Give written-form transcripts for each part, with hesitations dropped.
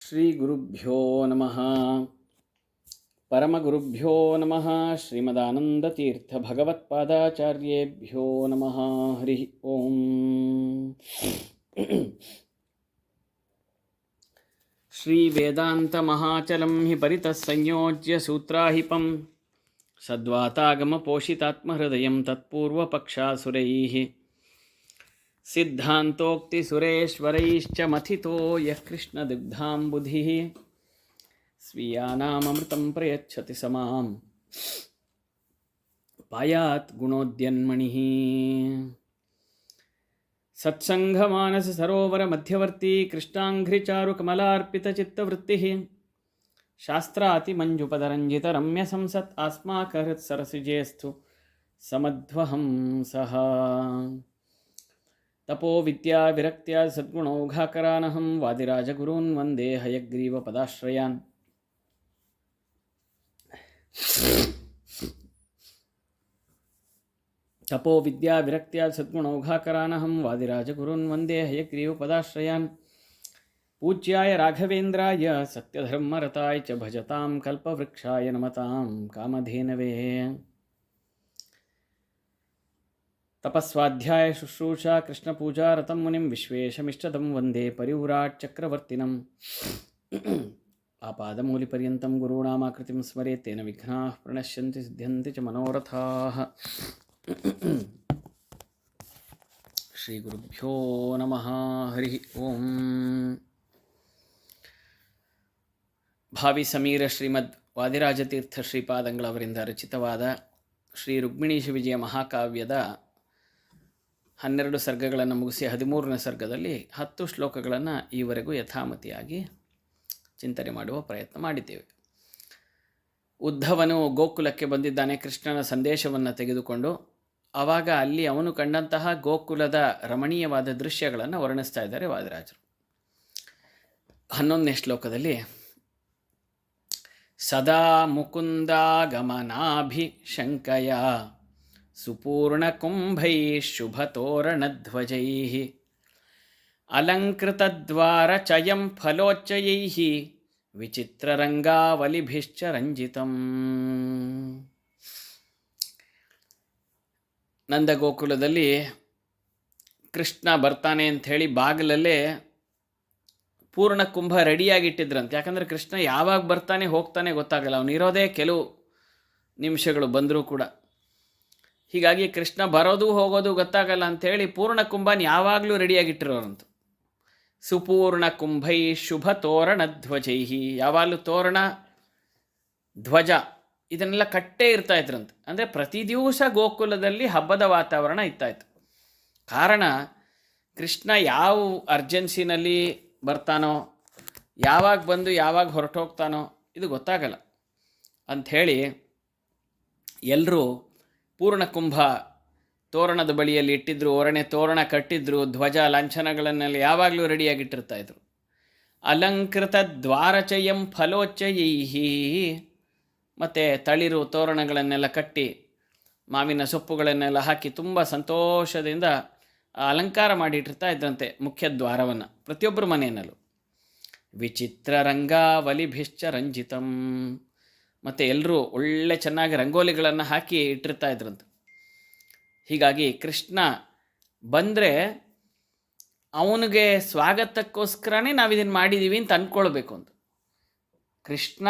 ಶ್ರೀ ಗುರುಭ್ಯೋ ನಮಃ. ಪರಮಗುರುಭ್ಯೋ ನಮಃ. ಶ್ರೀಮದಾನಂದತೀರ್ಥ ಭಗವತ್ಪಾದಾಚಾರ್ಯೇಭ್ಯೋ ನಮಃ. ಹರಿ ಓಂ. ಶ್ರೀ ವೇದಾಂತ ಮಹಾಚಲಂ ಹಿ ಪರಿತಃ ಸಂಯೋಜ್ಯ ಸೂತ್ರಾಹಿಪಂ ಸದ್ವಾತಾಗಮ ಪೋಷಿತಾತ್ಮಹೃದಯಂ ತತ್ಪೂರ್ವಪಕ್ಷಾಸುರೈಃ ಸಿದ್ಧಾಂತೋಕ್ತಿ ಸುರೇಶ್ವರೈಶ್ಚ ಮಥಿತೋ ಯಃ ಕೃಷ್ಣದುಗ್ಧಾಂಬುಧಿಃ ಸ್ವೀಯಾನಾಮೃತಂ ಪ್ರಯಚ್ಛತಿ ಸಮಾಂ ಪಾಯಾತ್ ಗುಣೋದ್ಯನ್ಮಣಿಃ. ಸತ್ಸಂಗಮಾನಸ ಸರೋವರ ಮಧ್ಯವರ್ತಿ ಕೃಷ್ಣಾಂಘ್ರಿಚಾರು ಕಮಲಾರ್ಪಿತಚಿತ್ತವೃತ್ತಿಃ ಶಾಸ್ತ್ರಾತಿ ಮಂಜುಪದರಂಜಿತ ರಮ್ಯ ಸಂಸತ್ ಆಸ್ಮಾಕಹೃತ್ ಸರಸಿಜೇಸ್ಥು ಸಮಧ್ವಹಂಸಃ. ತಪೋ ವಿದ್ಯಾ ವಿರಕ್ತ್ಯ ಸದ್ಗುಣೌಘಾಕರಾನಹಂ ವಾದಿರಾಜಗುರೂನ್ ವಂದೇ ಹಯಗ್ರೀವ ಪದಾಶ್ರಯಾನ್. ತಪೋ ವಿದ್ಯಾ ವಿರಕ್ತ್ಯ ಸದ್ಗುಣೌಘಾಕರಾನಹಂ ವಾದಿರಾಜಗುರೂನ್ ವಂದೇ ಹಯಗ್ರೀವ ಪದಾಶ್ರಯಾನ್. ಪೂಜ್ಯಾಯ ರಾಘವೇಂದ್ರಾಯ ಸತ್ಯಧರ್ಮರತಾಯ ಚ ಭಜತಾಂ ಕಲ್ಪವೃಕ್ಷಾಯ ನಮತಾಂ ಕಾಮಧೇನವೇ. ತಪಸ್ವಾಧ್ಯಾಯ ಶುಶ್ರೂಷಾ ಕೃಷ್ಣಪೂಜಾ ರತಂ ಮುನಿಂ ವಿಶ್ವೇಶಮಿಷ್ಟದಂ ವಂದೇ ಪರಿವ್ರಾಟ್ ಚಕ್ರವರ್ತಿನಂ. ಆಪಾದಮೂಲಿಪರ್ಯಂತಂ ಗುರುಣಾಮಾಕೃತಿಂ ಸ್ಮರೇತ್ ತೇನ ವಿಘ್ನಾಃ ಪ್ರಣಶ್ಯಂತಿ ಸಿದ್ಧ್ಯಂತಿ ಚ ಮನೋರಥಾಃ. ಶ್ರೀ ಗುರುಭ್ಯೋ ನಮಃ. ಹರಿ ಓಂ. ಭಾವಿ ಸಮೀರ ಶ್ರೀಮದ್ ವಾದಿರಾಜತೀರ್ಥ ಶ್ರೀಪಾದಂಗಳವರಿಂದ ರಚಿತವಾದ ಶ್ರೀ ರುಕ್ಮಿಣೀಶ ವಿಜಯ ಮಹಾಕಾವ್ಯದ 12 ಸರ್ಗಗಳನ್ನು ಮುಗಿಸಿ 13ನೇ ಸರ್ಗದಲ್ಲಿ 10 ಶ್ಲೋಕಗಳನ್ನು ಈವರೆಗೂ ಯಥಾಮತಿಯಾಗಿ ಚಿಂತನೆ ಮಾಡುವ ಪ್ರಯತ್ನ ಮಾಡಿದ್ದೇವೆ. ಉದ್ಧವನು ಗೋಕುಲಕ್ಕೆ ಬಂದಿದ್ದಾನೆ ಕೃಷ್ಣನ ಸಂದೇಶವನ್ನು ತೆಗೆದುಕೊಂಡು. ಆವಾಗ ಅಲ್ಲಿ ಅವನು ಕಂಡಂತಹ ಗೋಕುಲದ ರಮಣೀಯವಾದ ದೃಶ್ಯಗಳನ್ನು ವರ್ಣಿಸ್ತಾ ಇದ್ದಾರೆ ವಾದಿರಾಜರು. 11ನೇ ಶ್ಲೋಕದಲ್ಲಿ ಸದಾ ಮುಕುಂದಾಗಮನಾಭಿಶಂಕಯ ಸುಪೂರ್ಣಕುಂಭೈ ಶುಭತೋರಣಧ್ವಜೈ ಅಲಂಕೃತದ್ವಾರಚಯಂ ಫಲೋಚ್ಚಯೈ ವಿಚಿತ್ರರಂಗಾವಲಿಭಿಶ್ಚ ರಂಜಿತಂ. ನಂದಗೋಕುಲದಲ್ಲಿ ಕೃಷ್ಣ ಬರ್ತಾನೆ ಅಂಥೇಳಿ ಬಾಗಿಲಲ್ಲೇ ಪೂರ್ಣ ಕುಂಭ ರೆಡಿಯಾಗಿಟ್ಟಿದ್ರಂತೆ. ಯಾಕಂದರೆ ಕೃಷ್ಣ ಯಾವಾಗ ಬರ್ತಾನೆ ಹೋಗ್ತಾನೆ ಗೊತ್ತಾಗಲ್ಲ, ಅವನು ಇರೋದೇ ಕೆಲವು ನಿಮಿಷಗಳು ಬಂದರೂ ಕೂಡ. ಹೀಗಾಗಿ ಕೃಷ್ಣ ಬರೋದು ಹೋಗೋದು ಗೊತ್ತಾಗಲ್ಲ ಅಂಥೇಳಿ ಪೂರ್ಣ ಕುಂಭನ ಯಾವಾಗಲೂ ರೆಡಿಯಾಗಿಟ್ಟಿರೋರಂತು. ಸುಪೂರ್ಣ ಕುಂಭೈ ಶುಭ ತೋರಣ ಧ್ವಜೈ, ಯಾವಾಗಲೂ ತೋರಣ ಧ್ವಜ ಇದನ್ನೆಲ್ಲ ಕಟ್ಟೇ ಇರ್ತಾಯಿದ್ರಂತೆ. ಅಂದರೆ ಪ್ರತಿ ದಿವಸ ಗೋಕುಲದಲ್ಲಿ ಹಬ್ಬದ ವಾತಾವರಣ ಇತ್ತಾಯಿತು. ಕಾರಣ ಕೃಷ್ಣ ಯಾವ ಅರ್ಜೆನ್ಸಿನಲ್ಲಿ ಬರ್ತಾನೋ, ಯಾವಾಗ ಬಂದು ಯಾವಾಗ ಹೊರಟೋಗ್ತಾನೋ ಇದು ಗೊತ್ತಾಗಲ್ಲ ಅಂಥೇಳಿ ಎಲ್ಲರೂ ಪೂರ್ಣಕುಂಭ ತೋರಣದ ಬಳಿಯಲ್ಲಿ ಇಟ್ಟಿದ್ರು, ಒರಣೆ ತೋರಣ ಕಟ್ಟಿದ್ರು, ಧ್ವಜ ಲಾಂಛನಗಳನ್ನೆಲ್ಲ ಯಾವಾಗಲೂ ರೆಡಿಯಾಗಿಟ್ಟಿರ್ತಾಯಿದ್ರು. ಅಲಂಕೃತ ದ್ವಾರಚಯಂ ಫಲೋಚ್ಚಯೈ, ಮತ್ತು ತಳಿರು ತೋರಣಗಳನ್ನೆಲ್ಲ ಕಟ್ಟಿ ಮಾವಿನ ಸೊಪ್ಪುಗಳನ್ನೆಲ್ಲ ಹಾಕಿ ತುಂಬ ಸಂತೋಷದಿಂದ ಅಲಂಕಾರ ಮಾಡಿಟ್ಟಿರ್ತಾ ಇದ್ರಂತೆ ಮುಖ್ಯ ದ್ವಾರವನ್ನು ಪ್ರತಿಯೊಬ್ಬರ ಮನೆಯಲ್ಲೂ. ವಿಚಿತ್ರ ರಂಗಾವಲಿಭಿಶ್ಚ ರಂಜಿತಂ, ಮತ್ತು ಎಲ್ಲರೂ ಒಳ್ಳೆ ಚೆನ್ನಾಗಿ ರಂಗೋಲಿಗಳನ್ನು ಹಾಕಿ ಇಟ್ಟಿರ್ತಾ ಇದ್ರಂತೆ. ಹೀಗಾಗಿ ಕೃಷ್ಣ ಬಂದರೆ ಅವನಿಗೆ ಸ್ವಾಗತಕ್ಕೋಸ್ಕರನೇ ನಾವಿದನ್ನು ಮಾಡಿದ್ದೀವಿ ಅಂತ ಅಂದ್ಕೊಳ್ಬೇಕು ಅಂತ. ಕೃಷ್ಣ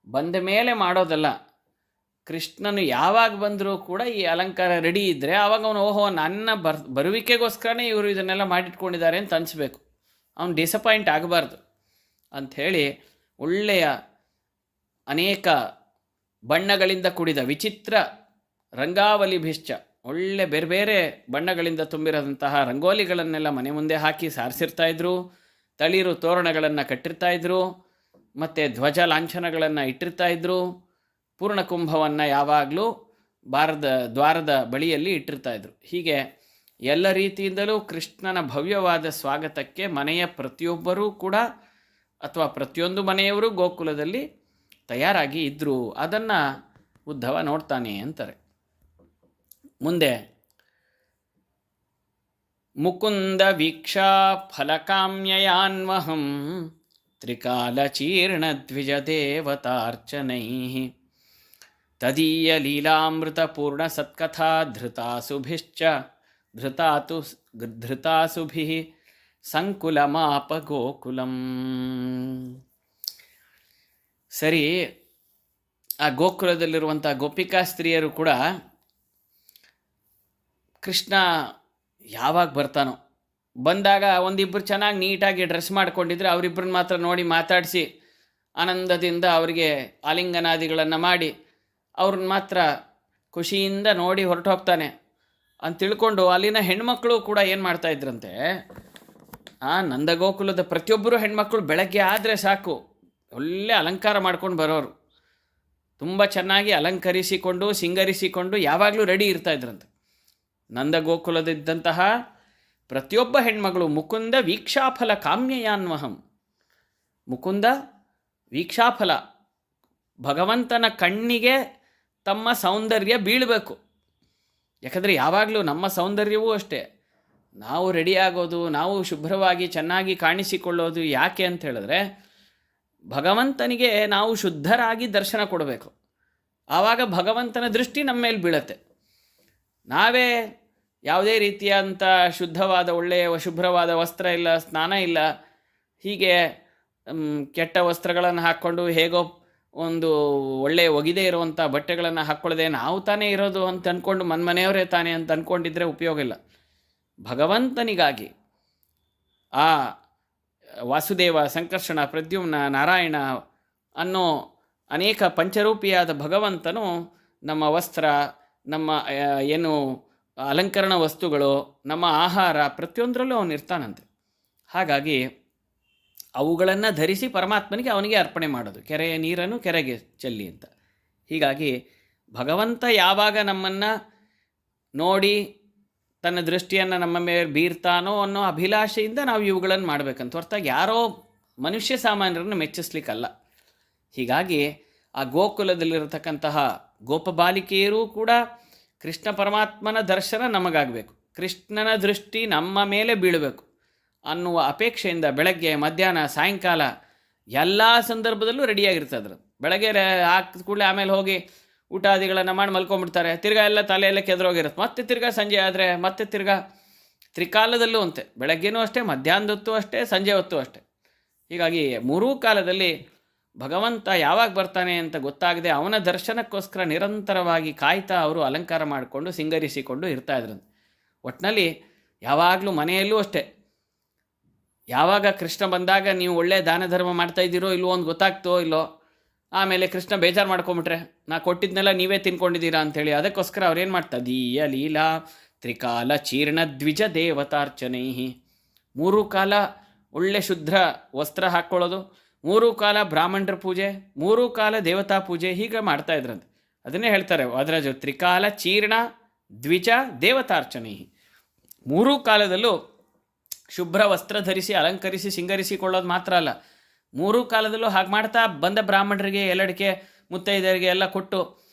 ಬಂದ ಮೇಲೆ ಮಾಡೋದಲ್ಲ, ಕೃಷ್ಣನು ಯಾವಾಗ ಬಂದರೂ ಕೂಡ ಈ ಅಲಂಕಾರ ರೆಡಿ ಇದ್ದರೆ ಆವಾಗ ಅವನು ಓಹೋ ನನ್ನ ಬರುವಿಕೆಗೋಸ್ಕರನೇ ಇವರು ಇದನ್ನೆಲ್ಲ ಮಾಡಿಟ್ಕೊಂಡಿದ್ದಾರೆ ಅಂತ ಅನಿಸ್ಬೇಕು. ಅವನು ಡಿಸಪಾಯಿಂಟ್ ಆಗಬಾರ್ದು ಅಂಥೇಳಿ ಒಳ್ಳೆಯ ಅನೇಕ ಬಣ್ಣಗಳಿಂದ ಕೂಡಿದ ವಿಚಿತ್ರ ರಂಗಾವಲಿಭಿಶ್ಚ, ಒಳ್ಳೆ ಬೇರೆ ಬೇರೆ ಬಣ್ಣಗಳಿಂದ ತುಂಬಿರೋದಂತಹ ರಂಗೋಲಿಗಳನ್ನೆಲ್ಲ ಮನೆ ಮುಂದೆ ಹಾಕಿ ಸಾರಿಸಿರ್ತಾಯಿದ್ರು. ತಳಿರು ತೋರಣಗಳನ್ನು ಕಟ್ಟಿರ್ತಾಯಿದ್ರು, ಮತ್ತು ಧ್ವಜ ಲಾಂಛನಗಳನ್ನು ಇಟ್ಟಿರ್ತಾಯಿದ್ರು. ಪೂರ್ಣಕುಂಭವನ್ನು ಯಾವಾಗಲೂ ದ್ವಾರದ ಬಳಿಯಲ್ಲಿ ಇಟ್ಟಿರ್ತಾಯಿದ್ರು. ಹೀಗೆ ಎಲ್ಲ ರೀತಿಯಿಂದಲೂ ಕೃಷ್ಣನ ಭವ್ಯವಾದ ಸ್ವಾಗತಕ್ಕೆ ಮನೆಯ ಪ್ರತಿಯೊಬ್ಬರೂ ಕೂಡ ಅಥವಾ ಪ್ರತಿಯೊಂದು ಮನೆಯವರು ಗೋಕುಲದಲ್ಲಿ ತಯಾರಾಗಿ ಇದ್ದರು. ಅದನ್ನು ಉದ್ಧವ ನೋಡ್ತಾನೆ ಅಂತಾರೆ. ಮುಂದೆ ಮುಕುಂದ ವೀಕ್ಷಾ ಫಲಕಾಮ್ಯಯಾನ್ವಹಂ ತ್ರಿಕಾಲಚೀರ್ಣದ್ವಿಜದೇವತಾರ್ಚನೈಃ ತದೀಯಲೀಲಾಮೃತಪೂರ್ಣಸತ್ಕಥಾ ಧೃತಾಸುಭಿಃ ಸಂಕುಲಮಾಪ ಗೋಕುಲಂ. ಸರಿ, ಆ ಗೋಕುಲದಲ್ಲಿರುವಂಥ ಗೋಪಿಕಾ ಸ್ತ್ರೀಯರು ಕೂಡ ಕೃಷ್ಣ ಯಾವಾಗ ಬರ್ತಾನೋ, ಬಂದಾಗ ಒಂದಿಬ್ಬರು ಚೆನ್ನಾಗಿ ನೀಟಾಗಿ ಡ್ರೆಸ್ ಮಾಡ್ಕೊಂಡಿದ್ರೆ ಅವರಿಬ್ಬರನ್ನ ಮಾತ್ರ ನೋಡಿ ಮಾತಾಡಿಸಿ ಆನಂದದಿಂದ ಅವರಿಗೆ ಆಲಿಂಗನಾದಿಗಳನ್ನು ಮಾಡಿ ಅವ್ರನ್ನ ಮಾತ್ರ ಖುಷಿಯಿಂದ ನೋಡಿ ಹೊರಟು ಹೋಗ್ತಾನೆ ಅಂತ ತಿಳ್ಕೊಂಡು ಅಲ್ಲಿನ ಹೆಣ್ಮಕ್ಳು ಕೂಡ ಏನು ಮಾಡ್ತಾಯಿದ್ರಂತೆ, ಆ ನಂದಗೋಕುಲದ ಪ್ರತಿಯೊಬ್ಬರು ಹೆಣ್ಮಕ್ಳು ಬೆಳಗ್ಗೆ ಆದರೆ ಸಾಕು ಒಳ್ಳೆ ಅಲಂಕಾರ ಮಾಡ್ಕೊಂಡು ಬರೋರು, ತುಂಬ ಚೆನ್ನಾಗಿ ಅಲಂಕರಿಸಿಕೊಂಡು ಸಿಂಗರಿಸಿಕೊಂಡು ಯಾವಾಗಲೂ ರೆಡಿ ಇರ್ತಾಯಿದ್ರಂತೆ. ನಂದಗೋಕುಲದಿದ್ದಂತಹ ಪ್ರತಿಯೊಬ್ಬ ಹೆಣ್ಮಗಳು ಮುಕುಂದ ವೀಕ್ಷಾಫಲ ಕಾಮ್ಯಯಾನ್ವಹಂ, ಮುಕುಂದ ವೀಕ್ಷಾಫಲ, ಭಗವಂತನ ಕಣ್ಣಿಗೆ ತಮ್ಮ ಸೌಂದರ್ಯ ಬೀಳಬೇಕು. ಯಾಕಂದರೆ ಯಾವಾಗಲೂ ನಮ್ಮ ಸೌಂದರ್ಯವೂ ಅಷ್ಟೇ, ನಾವು ರೆಡಿಯಾಗೋದು, ನಾವು ಶುಭ್ರವಾಗಿ ಚೆನ್ನಾಗಿ ಕಾಣಿಸಿಕೊಳ್ಳೋದು ಯಾಕೆ ಅಂತ ಹೇಳಿದ್ರೆ ಭಗವಂತನಿಗೆ ನಾವು ಶುದ್ಧರಾಗಿ ದರ್ಶನ ಕೊಡಬೇಕು. ಆವಾಗ ಭಗವಂತನ ದೃಷ್ಟಿ ನಮ್ಮ ಮೇಲೆ ಬೀಳತ್ತೆ. ನಾವೇ ಯಾವುದೇ ರೀತಿಯಾದಂಥ ಶುದ್ಧವಾದ ಒಳ್ಳೆಯ ಶುಭ್ರವಾದ ವಸ್ತ್ರ ಇಲ್ಲ, ಸ್ನಾನ ಇಲ್ಲ, ಹೀಗೆ ಕೆಟ್ಟ ವಸ್ತ್ರಗಳನ್ನು ಹಾಕ್ಕೊಂಡು ಹೇಗೋ ಒಂದು ಒಳ್ಳೆಯ ಒಗಿದೇ ಇರುವಂಥ ಬಟ್ಟೆಗಳನ್ನು ಹಾಕ್ಕೊಳ್ಳದೆ ನಾವು ತಾನೇ ಇರೋದು ಅಂತ ಅಂದ್ಕೊಂಡು ಮನೆಯವರೇ ತಾನೇ ಅಂತ ಅಂದ್ಕೊಂಡಿದ್ರೆ ಉಪಯೋಗ ಇಲ್ಲ. ಭಗವಂತನಿಗಾಗಿ ಆ ವಾಸುದೇವ, ಸಂಕರ್ಷಣ, ಪ್ರದ್ಯುಮ್ನ, ನಾರಾಯಣ ಅನ್ನೋ ಅನೇಕ ಪಂಚರೂಪಿಯಾದ ಭಗವಂತನು ನಮ್ಮ ವಸ್ತ್ರ, ನಮ್ಮ ಏನು ಅಲಂಕರಣ ವಸ್ತುಗಳು, ನಮ್ಮ ಆಹಾರ ಪ್ರತಿಯೊಂದರಲ್ಲೂ ಅವನು ಇರ್ತಾನಂತೆ. ಹಾಗಾಗಿ ಅವುಗಳನ್ನು ಧರಿಸಿ ಪರಮಾತ್ಮನಿಗೆ ಅವನಿಗೆ ಅರ್ಪಣೆ ಮಾಡೋದು, ಕೆರೆಯ ನೀರನ್ನು ಕೆರೆಗೆ ಚೆಲ್ಲಿ ಅಂತ. ಹೀಗಾಗಿ ಭಗವಂತ ಯಾವಾಗ ನಮ್ಮನ್ನು ನೋಡಿ ತನ್ನ ದೃಷ್ಟಿಯನ್ನು ನಮ್ಮ ಮೇಲೆ ಬೀರ್ತಾನೋ ಅನ್ನೋ ಅಭಿಲಾಷೆಯಿಂದ ನಾವು ಇವುಗಳನ್ನು ಮಾಡಬೇಕಂತ ಹೊರತಾಗಿ ಯಾರೋ ಮನುಷ್ಯ ಸಾಮಾನ್ಯರನ್ನು ಮೆಚ್ಚಿಸ್ಲಿಕ್ಕಲ್ಲ. ಹೀಗಾಗಿ ಆ ಗೋಕುಲದಲ್ಲಿರತಕ್ಕಂತಹ ಗೋಪಬಾಲಿಕೆಯರೂ ಕೂಡ ಕೃಷ್ಣ ಪರಮಾತ್ಮನ ದರ್ಶನ ನಮಗಾಗಬೇಕು, ಕೃಷ್ಣನ ದೃಷ್ಟಿ ನಮ್ಮ ಮೇಲೆ ಬೀಳಬೇಕು ಅನ್ನುವ ಅಪೇಕ್ಷೆಯಿಂದ ಬೆಳಗ್ಗೆ, ಮಧ್ಯಾಹ್ನ, ಸಾಯಂಕಾಲ ಎಲ್ಲ ಸಂದರ್ಭದಲ್ಲೂ ರೆಡಿಯಾಗಿರ್ತದ್ರು. ಬೆಳಗ್ಗೆ ಹಾಕಿದ ಕೂಡಲೇ ಆಮೇಲೆ ಹೋಗಿ ಊಟಾದಿಗಳನ್ನು ಮಾಡಿ ಮಲ್ಕೊಂಡ್ಬಿಡ್ತಾರೆ. ತಿರ್ಗಾ ಎಲ್ಲ ತಲೆಯೆಲ್ಲ ಕೆದರೋಗಿರುತ್ತೆ. ಮತ್ತೆ ತಿರ್ಗಾ ಸಂಜೆ ಆದರೆ ಮತ್ತೆ ತಿರ್ಗಾ ತ್ರಿಕಾಲದಲ್ಲೂ ಅಂತೆ, ಬೆಳಗ್ಗೆನೂ ಅಷ್ಟೇ, ಮಧ್ಯಾಹ್ನದ ಹೊತ್ತು ಅಷ್ಟೇ, ಸಂಜೆ ಹೊತ್ತು ಅಷ್ಟೇ. ಹೀಗಾಗಿ ಮೂರೂ ಕಾಲದಲ್ಲಿ ಭಗವಂತ ಯಾವಾಗ ಬರ್ತಾನೆ ಅಂತ ಗೊತ್ತಾಗದೆ ಅವನ ದರ್ಶನಕ್ಕೋಸ್ಕರ ನಿರಂತರವಾಗಿ ಕಾಯ್ತಾ ಅವರು ಅಲಂಕಾರ ಮಾಡಿಕೊಂಡು ಸಿಂಗರಿಸಿಕೊಂಡು ಇರ್ತಾಯಿದ್ರಂತೆ. ಒಟ್ಟಿನಲ್ಲಿ ಯಾವಾಗಲೂ ಮನೆಯಲ್ಲೂ ಅಷ್ಟೇ, ಯಾವಾಗ ಕೃಷ್ಣ ಬಂದಾಗ ನೀವು ಒಳ್ಳೆ ದಾನ ಧರ್ಮ ಮಾಡ್ತಾಯಿದ್ದೀರೋ ಇಲ್ವೋ ಅಂತ ಗೊತ್ತಾಗ್ತೋ ಇಲ್ಲೋ, ಆಮೇಲೆ ಕೃಷ್ಣ ಬೇಜಾರು ಮಾಡ್ಕೊಂಬಿಟ್ರೆ ನಾ ಕೊಟ್ಟಿದ್ನೆಲ್ಲ ನೀವೇ ತಿನ್ಕೊಂಡಿದ್ದೀರಾ ಅಂಥೇಳಿ ಅದಕ್ಕೋಸ್ಕರ ಅವ್ರೇನು ಮಾಡ್ತಾರೆ, ದೀಯ ಲೀಲಾ ತ್ರಿಕಾಲ ಚೀರ್ಣ ದ್ವಿಜ ದೇವತಾರ್ಚನೈಹಿ, ಮೂರು ಕಾಲ ಒಳ್ಳೆ ಶುದ್ಧ ವಸ್ತ್ರ ಹಾಕ್ಕೊಳ್ಳೋದು, ಮೂರು ಕಾಲ ಬ್ರಾಹ್ಮಣರ ಪೂಜೆ, ಮೂರು ಕಾಲ ದೇವತಾ ಪೂಜೆ, ಹೀಗೆ ಮಾಡ್ತಾಯಿದ್ರಂತೆ. ಅದನ್ನೇ ಹೇಳ್ತಾರೆ ವಾದರಾಜರು, ತ್ರಿಕಾಲ ಚೀರ್ಣ ದ್ವಿಜ ದೇವತಾರ್ಚನೈಹಿ, ಮೂರೂ ಕಾಲದಲ್ಲೂ ಶುಭ್ರ ವಸ್ತ್ರ ಧರಿಸಿ ಅಲಂಕರಿಸಿ ಸಿಂಗರಿಸಿಕೊಳ್ಳೋದು ಮಾತ್ರ ಅಲ್ಲ, ಮೂರೂ ಕಾಲದಲ್ಲೂ ಹಾಗೆ ಮಾಡ್ತಾ ಬಂದ ಬ್ರಾಹ್ಮಣರಿಗೆ ಎಲ್ಲಡಿಕೆ ಮುತ್ತೈದರಿಗೆ ಎಲ್ಲ ಕೊಟ್ಟು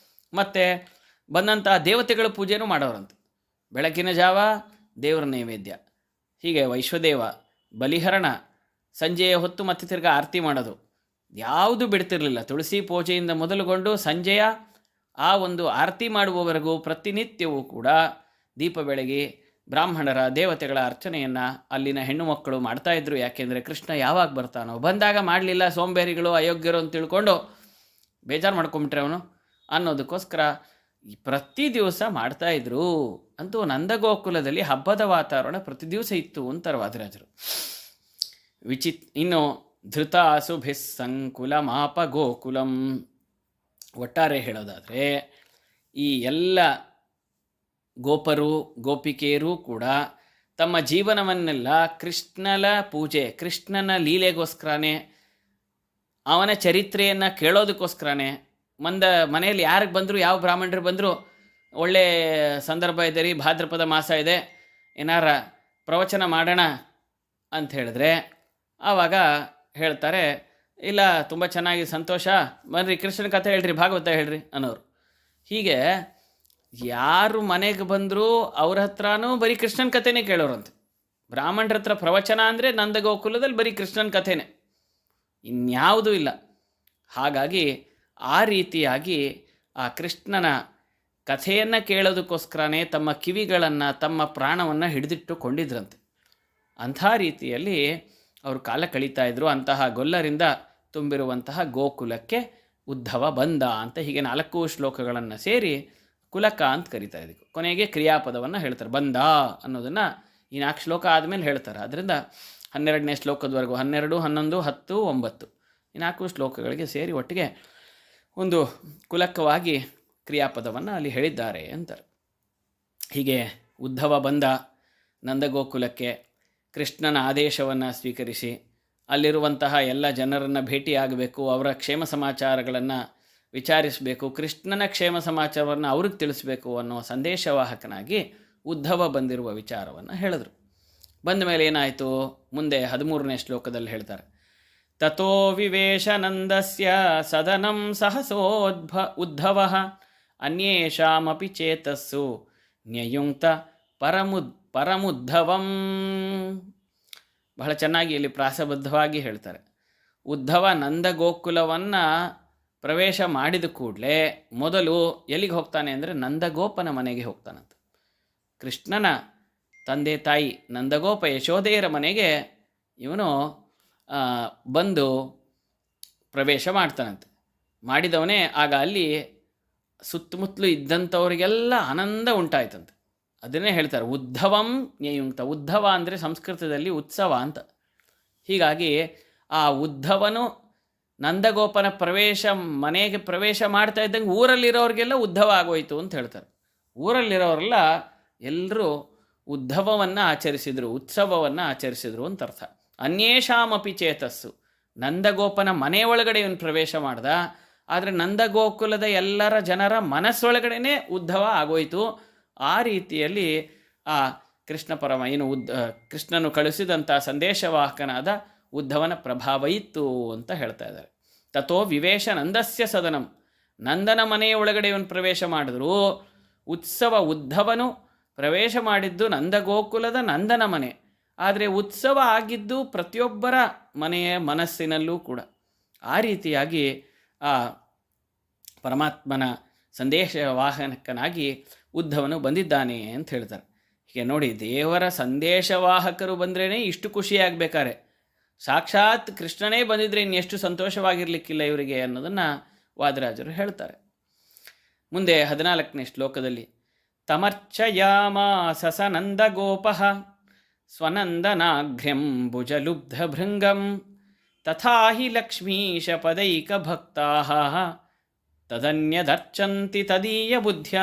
ಮತ್ತು ಬಂದಂಥ ದೇವತೆಗಳ ಪೂಜೆನೂ ಮಾಡೋರಂತೆ. ಬೆಳಗಿನ ಜಾವ ದೇವರ ನೈವೇದ್ಯ, ಹೀಗೆ ವೈಶ್ವದೇವ, ಬಲಿಹರಣ, ಸಂಜೆಯ ಹೊತ್ತು ಮತ್ತೆ ತಿರ್ಗಾ ಆರತಿ ಮಾಡೋದು ಯಾವುದು ಬಿಡ್ತಿರಲಿಲ್ಲ. ತುಳಸಿ ಪೂಜೆಯಿಂದ ಮೊದಲುಗೊಂಡು ಸಂಜೆಯ ಆ ಒಂದು ಆರತಿ ಮಾಡುವವರೆಗೂ ಪ್ರತಿನಿತ್ಯವೂ ಕೂಡ ದೀಪ ಬೆಳಗಿ ಬ್ರಾಹ್ಮಣರ ದೇವತೆಗಳ ಅರ್ಚನೆಯನ್ನು ಅಲ್ಲಿನ ಹೆಣ್ಣು ಮಕ್ಕಳು ಮಾಡ್ತಾಯಿದ್ರು. ಯಾಕೆಂದರೆ ಕೃಷ್ಣ ಯಾವಾಗ ಬರ್ತಾನೋ, ಬಂದಾಗ ಮಾಡಲಿಲ್ಲ ಸೋಂಬೇರಿಗಳು ಅಯೋಗ್ಯರು ಅಂತ ತಿಳ್ಕೊಂಡು ಬೇಜಾರು ಮಾಡ್ಕೊಂಬಿಟ್ರೆ ಅವನು ಅನ್ನೋದಕ್ಕೋಸ್ಕರ ಪ್ರತಿ ದಿವಸ ಮಾಡ್ತಾಯಿದ್ರು. ಅಂತೂ ನಂದಗೋಕುಲದಲ್ಲಿ ಹಬ್ಬದ ವಾತಾವರಣ ಪ್ರತಿ ದಿವಸ ಇತ್ತು ಅಂತಾರೆ ವಾದಿರಾಜರು. ಇನ್ನು ಧೃತಾಸುಭಿಸ್ ಸಂಕುಲಮಾಪ ಗೋಕುಲಂ, ಒಟ್ಟಾರೆ ಹೇಳೋದಾದರೆ ಈ ಎಲ್ಲ ಗೋಪರು ಗೋಪಿಕೆಯರೂ ಕೂಡ ತಮ್ಮ ಜೀವನವನ್ನೆಲ್ಲ ಕೃಷ್ಣನ ಪೂಜೆ, ಕೃಷ್ಣನ ಲೀಲೆಗೋಸ್ಕರನೇ, ಅವನ ಚರಿತ್ರೆಯನ್ನು ಕೇಳೋದಕ್ಕೋಸ್ಕರನೇ, ಮನೆಯಲ್ಲಿ ಯಾರಿಗೆ ಬಂದರೂ, ಯಾವ ಬ್ರಾಹ್ಮಣರು ಬಂದರೂ, ಒಳ್ಳೆ ಸಂದರ್ಭ ಇದೆ ರೀ, ಭಾದ್ರಪದ ಮಾಸ ಇದೆ, ಏನಾರ ಪ್ರವಚನ ಮಾಡೋಣ ಅಂತ ಹೇಳಿದ್ರೆ ಆವಾಗ ಹೇಳ್ತಾರೆ, ಇಲ್ಲ ತುಂಬ ಚೆನ್ನಾಗಿ ಸಂತೋಷ, ಬನ್ನಿರಿ ಕೃಷ್ಣನ ಕಥೆ ಹೇಳ್ರಿ, ಭಾಗವತ ಹೇಳ್ರಿ ಅನ್ನೋರು. ಹೀಗೆ ಯಾರು ಮನೆಗೆ ಬಂದರೂ ಅವ್ರ ಹತ್ರನೂ ಬರೀ ಕೃಷ್ಣನ ಕಥೆನೇ ಕೇಳೋರಂತೆ. ಬ್ರಾಹ್ಮಣರ ಹತ್ರ ಪ್ರವಚನ ಅಂದರೆ ನಂದಗೋಕುಲದಲ್ಲಿ ಬರೀ ಕೃಷ್ಣನ ಕಥೆನೇ. ಇನ್ಯಾವುದೂ ಇಲ್ಲ. ಹಾಗಾಗಿ ಆ ರೀತಿಯಾಗಿ ಆ ಕೃಷ್ಣನ ಕಥೆಯನ್ನು ಕೇಳೋದಕ್ಕೋಸ್ಕರನೇ ತಮ್ಮ ಕಿವಿಗಳನ್ನು, ತಮ್ಮ ಪ್ರಾಣವನ್ನು ಹಿಡಿದಿಟ್ಟುಕೊಂಡಿದ್ರಂತೆ. ಅಂಥ ರೀತಿಯಲ್ಲಿ ಅವರು ಕಾಲ ಕಳೀತಾ ಇದ್ದರು. ಅಂತಹ ಗೊಲ್ಲರಿಂದ ತುಂಬಿರುವಂತಹ ಗೋಕುಲಕ್ಕೆ ಉದ್ಧವ ಬಂದ ಅಂತ ಹೀಗೆ 4 ಶ್ಲೋಕಗಳನ್ನು ಸೇರಿ ಕುಲಕ ಅಂತ ಕರೀತಾ ಇದ್ದೀವಿ. ಕೊನೆಗೆ ಕ್ರಿಯಾಪದವನ್ನು ಹೇಳ್ತಾರೆ. ಬಂದ ಅನ್ನೋದನ್ನು ಈ 4 ಶ್ಲೋಕ ಆದಮೇಲೆ ಹೇಳ್ತಾರೆ. ಅದರಿಂದ 12ನೇ ಶ್ಲೋಕದವರೆಗೂ 12, 11, 10, 9 ಈ 4 ಶ್ಲೋಕಗಳಿಗೆ ಸೇರಿ ಒಟ್ಟಿಗೆ ಒಂದು ಕುಲಕವಾಗಿ ಕ್ರಿಯಾಪದವನ್ನು ಅಲ್ಲಿ ಹೇಳಿದ್ದಾರೆ ಅಂತಾರೆ. ಹೀಗೆ ಉದ್ಧವ ಬಂದ ನಂದಗೋಕುಲಕ್ಕೆ, ಕೃಷ್ಣನ ಆದೇಶವನ್ನು ಸ್ವೀಕರಿಸಿ ಅಲ್ಲಿರುವಂತಹ ಎಲ್ಲ ಜನರನ್ನು ಭೇಟಿಯಾಗಬೇಕು, ಅವರ ಕ್ಷೇಮ ಸಮಾಚಾರಗಳನ್ನು ವಿಚಾರಿಸಬೇಕು, ಕೃಷ್ಣನ ಕ್ಷೇಮ ಸಮಾಚಾರವನ್ನು ಅವ್ರಿಗೆ ತಿಳಿಸ್ಬೇಕು ಅನ್ನೋ ಸಂದೇಶವಾಹಕನಾಗಿ ಉದ್ಧವ ಬಂದಿರುವ ವಿಚಾರವನ್ನು ಹೇಳಿದ್ರು. ಬಂದ ಮೇಲೆ ಏನಾಯಿತು ಮುಂದೆ 13ನೇ ಶ್ಲೋಕದಲ್ಲಿ ಹೇಳ್ತಾರೆ. ತಥೋ ವಿವೇಶನಂದಸ್ಯ ಸದನಂ ಉದ್ಧವಃ ಅನ್ಯೇಷಾಮಪಿ ಚೇತಸ್ಸು ನ್ಯಯುಂಕ್ತ ಪರಮುದ್ಧವಂ. ಬಹಳ ಚೆನ್ನಾಗಿ ಇಲ್ಲಿ ಪ್ರಾಸಬದ್ಧವಾಗಿ ಹೇಳ್ತಾರೆ. ಉದ್ಧವ ನಂದಗೋಕುಲವನ್ನು ಪ್ರವೇಶ ಮಾಡಿದ ಕೂಡಲೇ ಮೊದಲು ಎಲ್ಲಿಗೆ ಹೋಗ್ತಾನೆ ಅಂದರೆ ನಂದಗೋಪನ ಮನೆಗೆ ಹೋಗ್ತಾನಂತೆ. ಕೃಷ್ಣನ ತಂದೆ ತಾಯಿ ನಂದಗೋಪ ಯಶೋದೆಯರ ಮನೆಗೆ ಇವನು ಬಂದು ಪ್ರವೇಶ ಮಾಡ್ತಾನಂತೆ. ಮಾಡಿದವನೇ ಆಗ ಅಲ್ಲಿ ಸುತ್ತಮುತ್ತಲು ಇದ್ದಂಥವ್ರಿಗೆಲ್ಲ ಆನಂದ ಉಂಟಾಯ್ತಂತೆ. ಅದನ್ನೇ ಹೇಳ್ತಾರೆ ಉದ್ಧವಂ ನ್ಯಯುಂಕ್ತ. ಉದ್ಧವ ಅಂದರೆ ಸಂಸ್ಕೃತದಲ್ಲಿ ಉತ್ಸವ ಅಂತ. ಹೀಗಾಗಿ ಆ ಉದ್ಧವನು ನಂದಗೋಪನ ಮನೆಗೆ ಪ್ರವೇಶ ಮಾಡ್ತಾ ಇದ್ದಂಗೆ ಊರಲ್ಲಿರೋರಿಗೆಲ್ಲ ಉದ್ಧವ ಆಗೋಯ್ತು ಅಂತ ಹೇಳ್ತಾರೆ. ಊರಲ್ಲಿರೋರೆಲ್ಲ ಎಲ್ಲರೂ ಉದ್ಧವವನ್ನು ಆಚರಿಸಿದರು, ಉತ್ಸವವನ್ನು ಆಚರಿಸಿದರು ಅಂತ ಅರ್ಥ. ಅನ್ಯೇಷಾಮಪಿ ಚೇತಸ್ಸು. ನಂದಗೋಪನ ಮನೆಯೊಳಗಡೆ ಇವನು ಪ್ರವೇಶ ಮಾಡ್ದ, ಆದರೆ ನಂದಗೋಕುಲದ ಎಲ್ಲರ ಜನರ ಮನಸ್ಸೊಳಗಡೆನೇ ಉದ್ಧವ ಆಗೋಯ್ತು. ಆ ರೀತಿಯಲ್ಲಿ ಆ ಕೃಷ್ಣನು ಕಳಿಸಿದಂಥ ಸಂದೇಶವಾಹಕನಾದ ಉದ್ಧವನ ಪ್ರಭಾವ ಇತ್ತು ಅಂತ ಹೇಳ್ತಾ ಇದ್ದಾರೆ. ತಥೋ ವಿವೇಶ ನಂದಸ್ಯ ಸದನಂ. ನಂದನ ಮನೆಯ ಒಳಗಡೆ ಇವನು ಪ್ರವೇಶ ಮಾಡಿದ್ರು. ಉದ್ಧವನು ಪ್ರವೇಶ ಮಾಡಿದ್ದು ನಂದಗೋಕುಲದ ನಂದನ ಮನೆ, ಆದರೆ ಉತ್ಸವ ಆಗಿದ್ದು ಪ್ರತಿಯೊಬ್ಬರ ಮನೆಯ ಮನಸ್ಸಿನಲ್ಲೂ ಕೂಡ. ಆ ರೀತಿಯಾಗಿ ಆ ಪರಮಾತ್ಮನ ಸಂದೇಶವಾಹಕನಾಗಿ ಉದ್ಧವನು ಬಂದಿದ್ದಾನೆ ಅಂತ ಹೇಳ್ತಾರೆ. ಹೀಗೆ ನೋಡಿ, ದೇವರ ಸಂದೇಶವಾಹಕರು ಬಂದ್ರೇ ಇಷ್ಟು ಖುಷಿಯಾಗಬೇಕಾರೆ ಸಾಕ್ಷಾತ್ ಕೃಷ್ಣನೇ ಬಂದಿದ್ರೆ ಇನ್ನೆಷ್ಟು ಸಂತೋಷವಾಗಿರಲಿಕ್ಕಿಲ್ಲ ಇವರಿಗೆ ಅನ್ನೋದನ್ನು ವಾದರಾಜರು ಹೇಳ್ತಾರೆ. ಮುಂದೆ 14ನೇ ಶ್ಲೋಕದಲ್ಲಿ ತಮರ್ಚಯಾಮಾಸ ಸ ನಂದಗೋಪಃ ಸ್ವನಂದನಾಘ್ರ್ಯಂ ಭುಜಲುಬ್ಧಭೃಂಗಂ ತಥಾ ಹಿ ಲಕ್ಷ್ಮೀಶ ಪದೈಕ ಭಕ್ತಾಃ ತದನ್ಯದರ್ಚಂತಿ ತದೀಯ ಬುದ್ಧ್ಯ.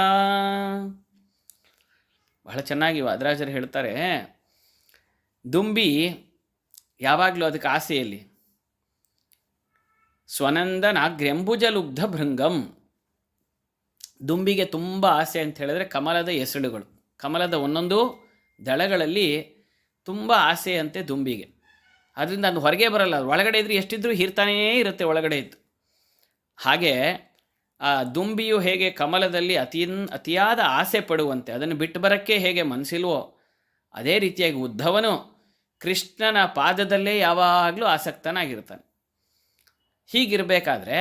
ಬಹಳ ಚೆನ್ನಾಗಿ ವಾದರಾಜರು ಹೇಳ್ತಾರೆ. ದುಂಬಿ ಯಾವಾಗಲೂ ಅದಕ್ಕೆ ಆಸೆಯಲ್ಲಿ ಸ್ವನಂದನಾಗ್ರ್ಯಂಬುಜಲುಬ್ಧ ಭೃಂಗಂ. ದುಂಬಿಗೆ ತುಂಬ ಆಸೆ ಅಂತ ಹೇಳಿದ್ರೆ ಕಮಲದ ಎಸಳುಗಳು, ಕಮಲದ ಒಂದೊಂದು ದಳಗಳಲ್ಲಿ ತುಂಬ ಆಸೆ ಅಂತೆ ದುಂಬಿಗೆ. ಅದರಿಂದ ಅದು ಹೊರಗೆ ಬರಲ್ಲ, ಅದು ಒಳಗಡೆ ಇದ್ರೆ ಎಷ್ಟಿದ್ರೂ ಹೀರ್ತಾನೇ ಇರುತ್ತೆ ಒಳಗಡೆ ಇತ್ತು. ಹಾಗೆ ಆ ದುಂಬಿಯು ಹೇಗೆ ಕಮಲದಲ್ಲಿ ಅತಿಯಾದ ಆಸೆ ಪಡುವಂತೆ, ಅದನ್ನು ಬಿಟ್ಟು ಬರೋಕ್ಕೆ ಹೇಗೆ ಮನಸ್ಸಿಲ್ವೋ, ಅದೇ ರೀತಿಯಾಗಿ ಉದ್ಧವನು ಕೃಷ್ಣನ ಪಾದದಲ್ಲೇ ಯಾವಾಗಲೂ ಆಸಕ್ತನಾಗಿರ್ತಾನೆ. ಹೀಗಿರಬೇಕಾದ್ರೆ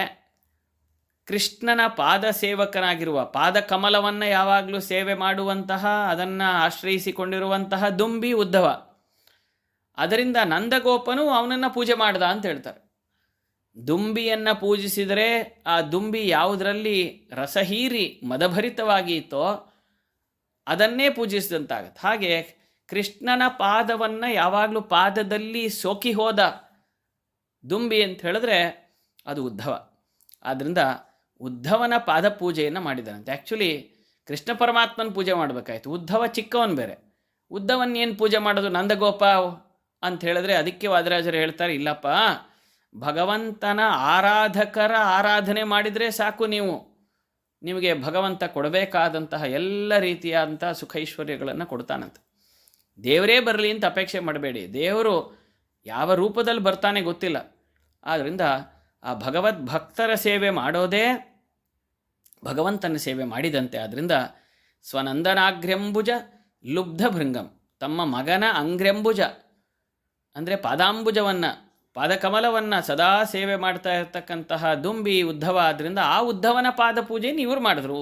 ಕೃಷ್ಣನ ಪಾದ ಸೇವಕನಾಗಿರುವ, ಪಾದ ಕಮಲವನ್ನು ಯಾವಾಗಲೂ ಸೇವೆ ಮಾಡುವಂತಹ, ಅದನ್ನು ಆಶ್ರಯಿಸಿಕೊಂಡಿರುವಂತಹ ದುಂಬಿ ಉದ್ಧವ. ಅದರಿಂದ ನಂದಗೋಪನು ಅವನನ್ನು ಪೂಜೆ ಮಾಡ್ದ ಅಂತ ಹೇಳ್ತಾರೆ. ದುಂಬಿಯನ್ನು ಪೂಜಿಸಿದರೆ ಆ ದುಂಬಿ ಯಾವುದರಲ್ಲಿ ರಸಹೀರಿ ಮದಭರಿತವಾಗಿ ಇತ್ತೋ ಅದನ್ನೇ ಪೂಜಿಸಿದಂತಾಗತ್ತೆ. ಹಾಗೆ ಕೃಷ್ಣನ ಪಾದವನ್ನು ಯಾವಾಗಲೂ ಪಾದದಲ್ಲಿ ಸೋಕಿ ಹೋದ ದುಂಬಿ ಅಂತ ಹೇಳಿದ್ರೆ ಅದು ಉದ್ಧವ. ಆದ್ದರಿಂದ ಉದ್ಧವನ ಪಾದ ಪೂಜೆಯನ್ನು ಮಾಡಿದ್ದಾನಂತೆ. ಆ್ಯಕ್ಚುಲಿ ಕೃಷ್ಣ ಪರಮಾತ್ಮನ ಪೂಜೆ ಮಾಡಬೇಕಾಯ್ತು, ಉದ್ಧವ ಚಿಕ್ಕವನು ಬೇರೆ. ಉದ್ಧವನ್ನೇನು ಪೂಜೆ ಮಾಡೋದು ನಂದಗೋಪ ಅಂತ ಹೇಳಿದ್ರೆ ಅದಕ್ಕೆ ವಾದರಾಜರು ಹೇಳ್ತಾರೆ, ಇಲ್ಲಪ್ಪ, ಭಗವಂತನ ಆರಾಧಕರ ಆರಾಧನೆ ಮಾಡಿದರೆ ಸಾಕು, ನಿಮಗೆ ಭಗವಂತ ಕೊಡಬೇಕಾದಂತಹ ಎಲ್ಲ ರೀತಿಯಾದಂತಹ ಸುಖೈಶ್ವರ್ಯಗಳನ್ನು ಕೊಡ್ತಾನಂತೆ. ದೇವರೇ ಬರಲಿ ಅಂತ ಅಪೇಕ್ಷೆ ಮಾಡಬೇಡಿ, ದೇವರು ಯಾವ ರೂಪದಲ್ಲಿ ಬರ್ತಾನೆ ಗೊತ್ತಿಲ್ಲ. ಆದ್ದರಿಂದ ಆ ಭಗವದ್ಭಕ್ತರ ಸೇವೆ ಮಾಡೋದೇ ಭಗವಂತನ ಸೇವೆ ಮಾಡಿದಂತೆ. ಆದ್ದರಿಂದ ಸ್ವನಂದನಾಗ್ರ್ಯಂಬುಜ ಲುಬ್ಧ ಭೃಂಗಂ, ತಮ್ಮ ಮಗನ ಅಂಗ್ರ್ಯಂಬುಜ ಅಂದರೆ ಪಾದಾಂಬುಜವನ್ನು ಪಾದಕಮಲವನ್ನು ಸದಾ ಸೇವೆ ಮಾಡ್ತಾ ಇರ್ತಕ್ಕಂತಹ ದುಂಬಿ ಉದ್ಧವ. ಆದ್ದರಿಂದ ಆ ಉದ್ಧವನ ಪಾದ ಪೂಜೆಯನ್ನು ಇವರು ಮಾಡಿದ್ರು.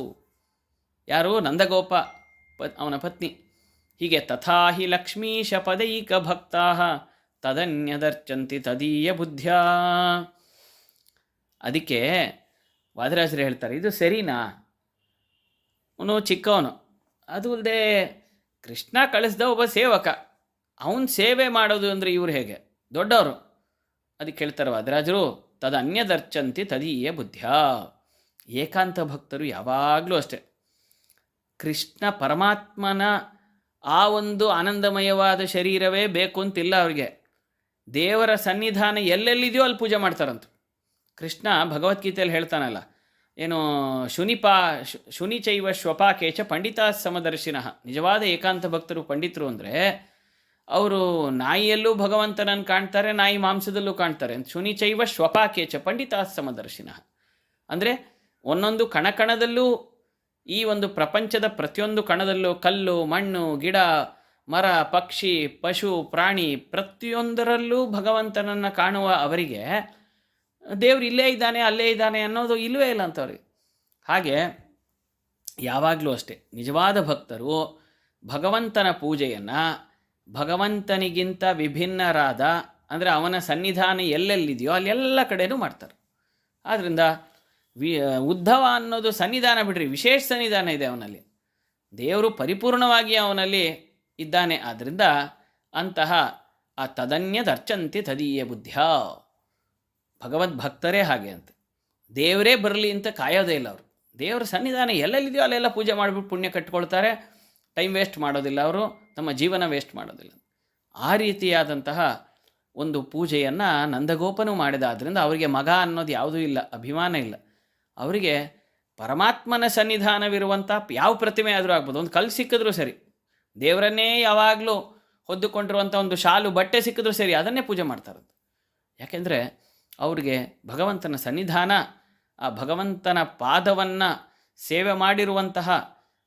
ಯಾರು? ನಂದಗೋಪ, ಅವನ ಪತ್ನಿ. ಹೀಗೆ ತಥಾ ಹಿ ಲಕ್ಷ್ಮೀಶ ಪದೈಕ ಭಕ್ತಾ ತದನ್ಯದರ್ಚಂತಿ ತದೀಯ ಬುದ್ಧ್ಯಾ. ಅದಕ್ಕೆ ವಾದರಾಜರು ಹೇಳ್ತಾರೆ, ಇದು ಸರಿನಾ? ಅವನು ಚಿಕ್ಕವನು, ಅದು ಅಲ್ಲದೆ ಕೃಷ್ಣ ಕಳಿಸ್ದ ಒಬ್ಬ ಸೇವಕ, ಅವನು ಸೇವೆ ಮಾಡೋದು ಅಂದರೆ ಇವರು ಹೇಗೆ ದೊಡ್ಡವರು? ಅದಕ್ಕೆ ಹೇಳ್ತಾರೆ ವಾದರಾಜರು, ತದನ್ಯದರ್ಚಂತಿ ತದೀಯ ಬುದ್ಧ್ಯಾ. ಏಕಾಂತ ಭಕ್ತರು ಯಾವಾಗಲೂ ಅಷ್ಟೆ, ಕೃಷ್ಣ ಪರಮಾತ್ಮನ ಆ ಒಂದು ಆನಂದಮಯವಾದ ಶರೀರವೇ ಬೇಕು ಅಂತಿಲ್ಲ ಅವರಿಗೆ. ದೇವರ ಸನ್ನಿಧಾನ ಎಲ್ಲೆಲ್ಲಿದೆಯೋ ಅಲ್ಲಿ ಪೂಜೆ ಮಾಡ್ತಾರಂತ. ಕೃಷ್ಣ ಭಗವದ್ಗೀತೆಯಲ್ಲಿ ಹೇಳ್ತಾನಲ್ಲ, ಏನು ಶುನಿಚೈವ ಶ್ವಪಾಕೇಚ ಪಂಡಿತಾ ಸಮದರ್ಶಿನಃ. ನಿಜವಾದ ಏಕಾಂತ ಭಕ್ತರು ಪಂಡಿತರು ಅಂದರೆ ಅವರು ನಾಯಿಯಲ್ಲೂ ಭಗವಂತನನ್ನು ಕಾಣ್ತಾರೆ, ನಾಯಿ ಮಾಂಸದಲ್ಲೂ ಕಾಣ್ತಾರೆ. ಶುನಿಚೈವ ಶ್ವಪಾಕೇಚ ಪಂಡಿತಾ ಸಮದರ್ಶಿನಃ ಅಂದರೆ ಒಂದೊಂದು ಕಣಕಣದಲ್ಲೂ, ಈ ಒಂದು ಪ್ರಪಂಚದ ಪ್ರತಿಯೊಂದು ಕಣದಲ್ಲೂ ಕಲ್ಲು, ಮಣ್ಣು, ಗಿಡ, ಮರ, ಪಕ್ಷಿ, ಪಶು, ಪ್ರಾಣಿ ಪ್ರತಿಯೊಂದರಲ್ಲೂ ಭಗವಂತನನ್ನು ಕಾಣುವ ಅವರಿಗೆ ದೇವರು ಇಲ್ಲೇ ಇದ್ದಾನೆ ಅಲ್ಲೇ ಇದ್ದಾನೆ ಅನ್ನೋದು ಇಲ್ಲವೇ ಇಲ್ಲ ಅಂತವ್ರಿಗೆ. ಹಾಗೆ ಯಾವಾಗಲೂ ಅಷ್ಟೆ ನಿಜವಾದ ಭಕ್ತರು ಭಗವಂತನ ಪೂಜೆಯನ್ನು ಭಗವಂತನಿಗಿಂತ ವಿಭಿನ್ನರಾದ, ಅಂದರೆ ಅವನ ಸನ್ನಿಧಾನ ಎಲ್ಲೆಲ್ಲಿದೆಯೋ ಅಲ್ಲೆಲ್ಲ ಕಡೆಯೂ ಮಾಡ್ತಾರೆ. ಆದ್ದರಿಂದ ಉದ್ಧವ ಅನ್ನೋದು ಸನ್ನಿಧಾನ ಬಿಡ್ರಿ, ವಿಶೇಷ ಸನ್ನಿಧಾನ ಇದೆ ಅವನಲ್ಲಿ. ದೇವರು ಪರಿಪೂರ್ಣವಾಗಿ ಅವನಲ್ಲಿ ಇದ್ದಾನೆ. ಆದ್ದರಿಂದ ಅಂತಹ ಆ ತದನ್ಯದರ್ಚಂತಿ ತದೀಯ ಬುದ್ಧ್ಯಾ. ಭಗವದ್ಭಕ್ತರೇ ಹಾಗೆ ಅಂತ, ದೇವರೇ ಬರಲಿ ಅಂತ ಕಾಯೋದೇ ಇಲ್ಲ ಅವರು. ದೇವರ ಸನ್ನಿಧಾನ ಎಲ್ಲೆಲ್ಲಿದೆಯೋ ಅಲ್ಲೆಲ್ಲ ಪೂಜೆ ಮಾಡಿಬಿಟ್ಟು ಪುಣ್ಯ ಕಟ್ಕೊಳ್ತಾರೆ. ಟೈಮ್ ವೇಸ್ಟ್ ಮಾಡೋದಿಲ್ಲ ಅವರು, ತಮ್ಮ ಜೀವನ ವೇಸ್ಟ್ ಮಾಡೋದಿಲ್ಲ. ಆ ರೀತಿಯಾದಂತಹ ಒಂದು ಪೂಜೆಯನ್ನು ನಂದಗೋಪನು ಮಾಡಿದ. ಆದ್ದರಿಂದ ಅವರಿಗೆ ಮಗ ಅನ್ನೋದು ಯಾವುದೂ ಇಲ್ಲ, ಅಭಿಮಾನ ಇಲ್ಲ. ಅವರಿಗೆ ಪರಮಾತ್ಮನ ಸನ್ನಿಧಾನವಿರುವಂಥ ಯಾವ ಪ್ರತಿಮೆ ಆದರೂ ಆಗ್ಬೋದು, ಒಂದು ಕಲ್ಲು ಸಿಕ್ಕಿದ್ರೂ ಸರಿ, ದೇವರನ್ನೇ ಯಾವಾಗಲೂ ಹೊದ್ದುಕೊಂಡಿರುವಂಥ ಒಂದು ಶಾಲು ಬಟ್ಟೆ ಸಿಕ್ಕಿದ್ರೂ ಸರಿ, ಅದನ್ನೇ ಪೂಜೆ ಮಾಡ್ತಾರೆ. ಯಾಕೆಂದರೆ ಅವ್ರಿಗೆ ಭಗವಂತನ ಸನ್ನಿಧಾನ, ಆ ಭಗವಂತನ ಪಾದವನ್ನು ಸೇವೆ ಮಾಡಿರುವಂತಹ,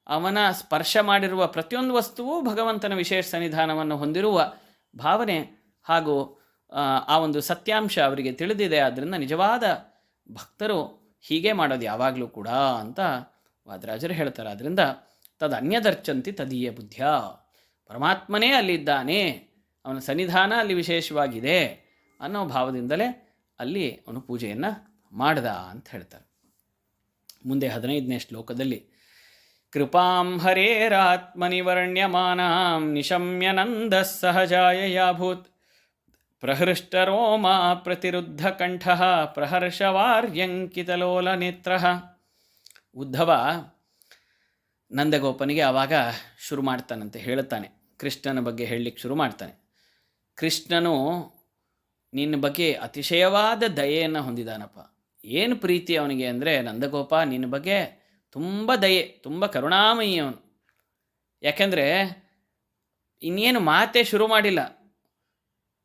ಅವನ ಸ್ಪರ್ಶ ಮಾಡಿರುವ ಪ್ರತಿಯೊಂದು ವಸ್ತುವು ಭಗವಂತನ ವಿಶೇಷ ಸನ್ನಿಧಾನವನ್ನು ಹೊಂದಿರುವ ಭಾವನೆ ಹಾಗೂ ಆ ಒಂದು ಸತ್ಯಾಂಶ ಅವರಿಗೆ ತಿಳಿದಿದೆ. ಆದ್ದರಿಂದ ನಿಜವಾದ ಭಕ್ತರು ಹೀಗೆ ಮಾಡೋದು ಯಾವಾಗಲೂ ಕೂಡ ಅಂತ ವಾದರಾಜರು ಹೇಳ್ತಾರೆ. ಆದ್ದರಿಂದ ತದನ್ಯದರ್ಚಂತಿ ತದೀಯ ಬುದ್ಧ್ಯಾ. ಪರಮಾತ್ಮನೇ ಅಲ್ಲಿದ್ದಾನೆ, ಅವನ ಸನ್ನಿಧಾನ ಅಲ್ಲಿ ವಿಶೇಷವಾಗಿದೆ ಅನ್ನೋ ಭಾವದಿಂದಲೇ ಅಲ್ಲಿ ಅವನು ಪೂಜೆಯನ್ನು ಮಾಡ್ದ ಅಂತ ಹೇಳ್ತಾರೆ. ಮುಂದೆ 15ನೇ ಶ್ಲೋಕದಲ್ಲಿ ಕೃಪಾಂ ಹರೇರಾತ್ಮನಿ ವರ್ಣ್ಯಮಾನಾಂ ನಿಶಮ್ಯನಂದ ಸಹಜಾಯಯಾಭೂತ್ ಪ್ರಹೃಷ್ಟರೋಮಾ ಪ್ರತಿರುದ್ಧ ಕಂಠಃ ಪ್ರಹರ್ಷವಾರ್ಯಂಕಿತಲೋಲನೇತ್ರಃ. ಉದ್ಧವ ನಂದಗೋಪನಿಗೆ ಆವಾಗ ಶುರು ಮಾಡ್ತಾನಂತೆ, ಹೇಳುತ್ತಾನೆ, ಕೃಷ್ಣನ ಬಗ್ಗೆ ಹೇಳಲಿಕ್ಕೆ ಶುರು ಮಾಡ್ತಾನೆ. ಕೃಷ್ಣನು ನಿನ್ನ ಬಗ್ಗೆ ಅತಿಶಯವಾದ ದಯೆಯನ್ನು ಹೊಂದಿದ್ದಾನಪ್ಪ. ಏನು ಪ್ರೀತಿ ಅವನಿಗೆ ಅಂದರೆ, ನಂದಗೋಪ ನಿನ್ನ ಬಗ್ಗೆ ತುಂಬ ದಯೆ, ತುಂಬ ಕರುಣಾಮಯಿ ಅವನು. ಯಾಕೆಂದರೆ ಇನ್ನೇನು ಮಾತೇ ಶುರು ಮಾಡಿಲ್ಲ,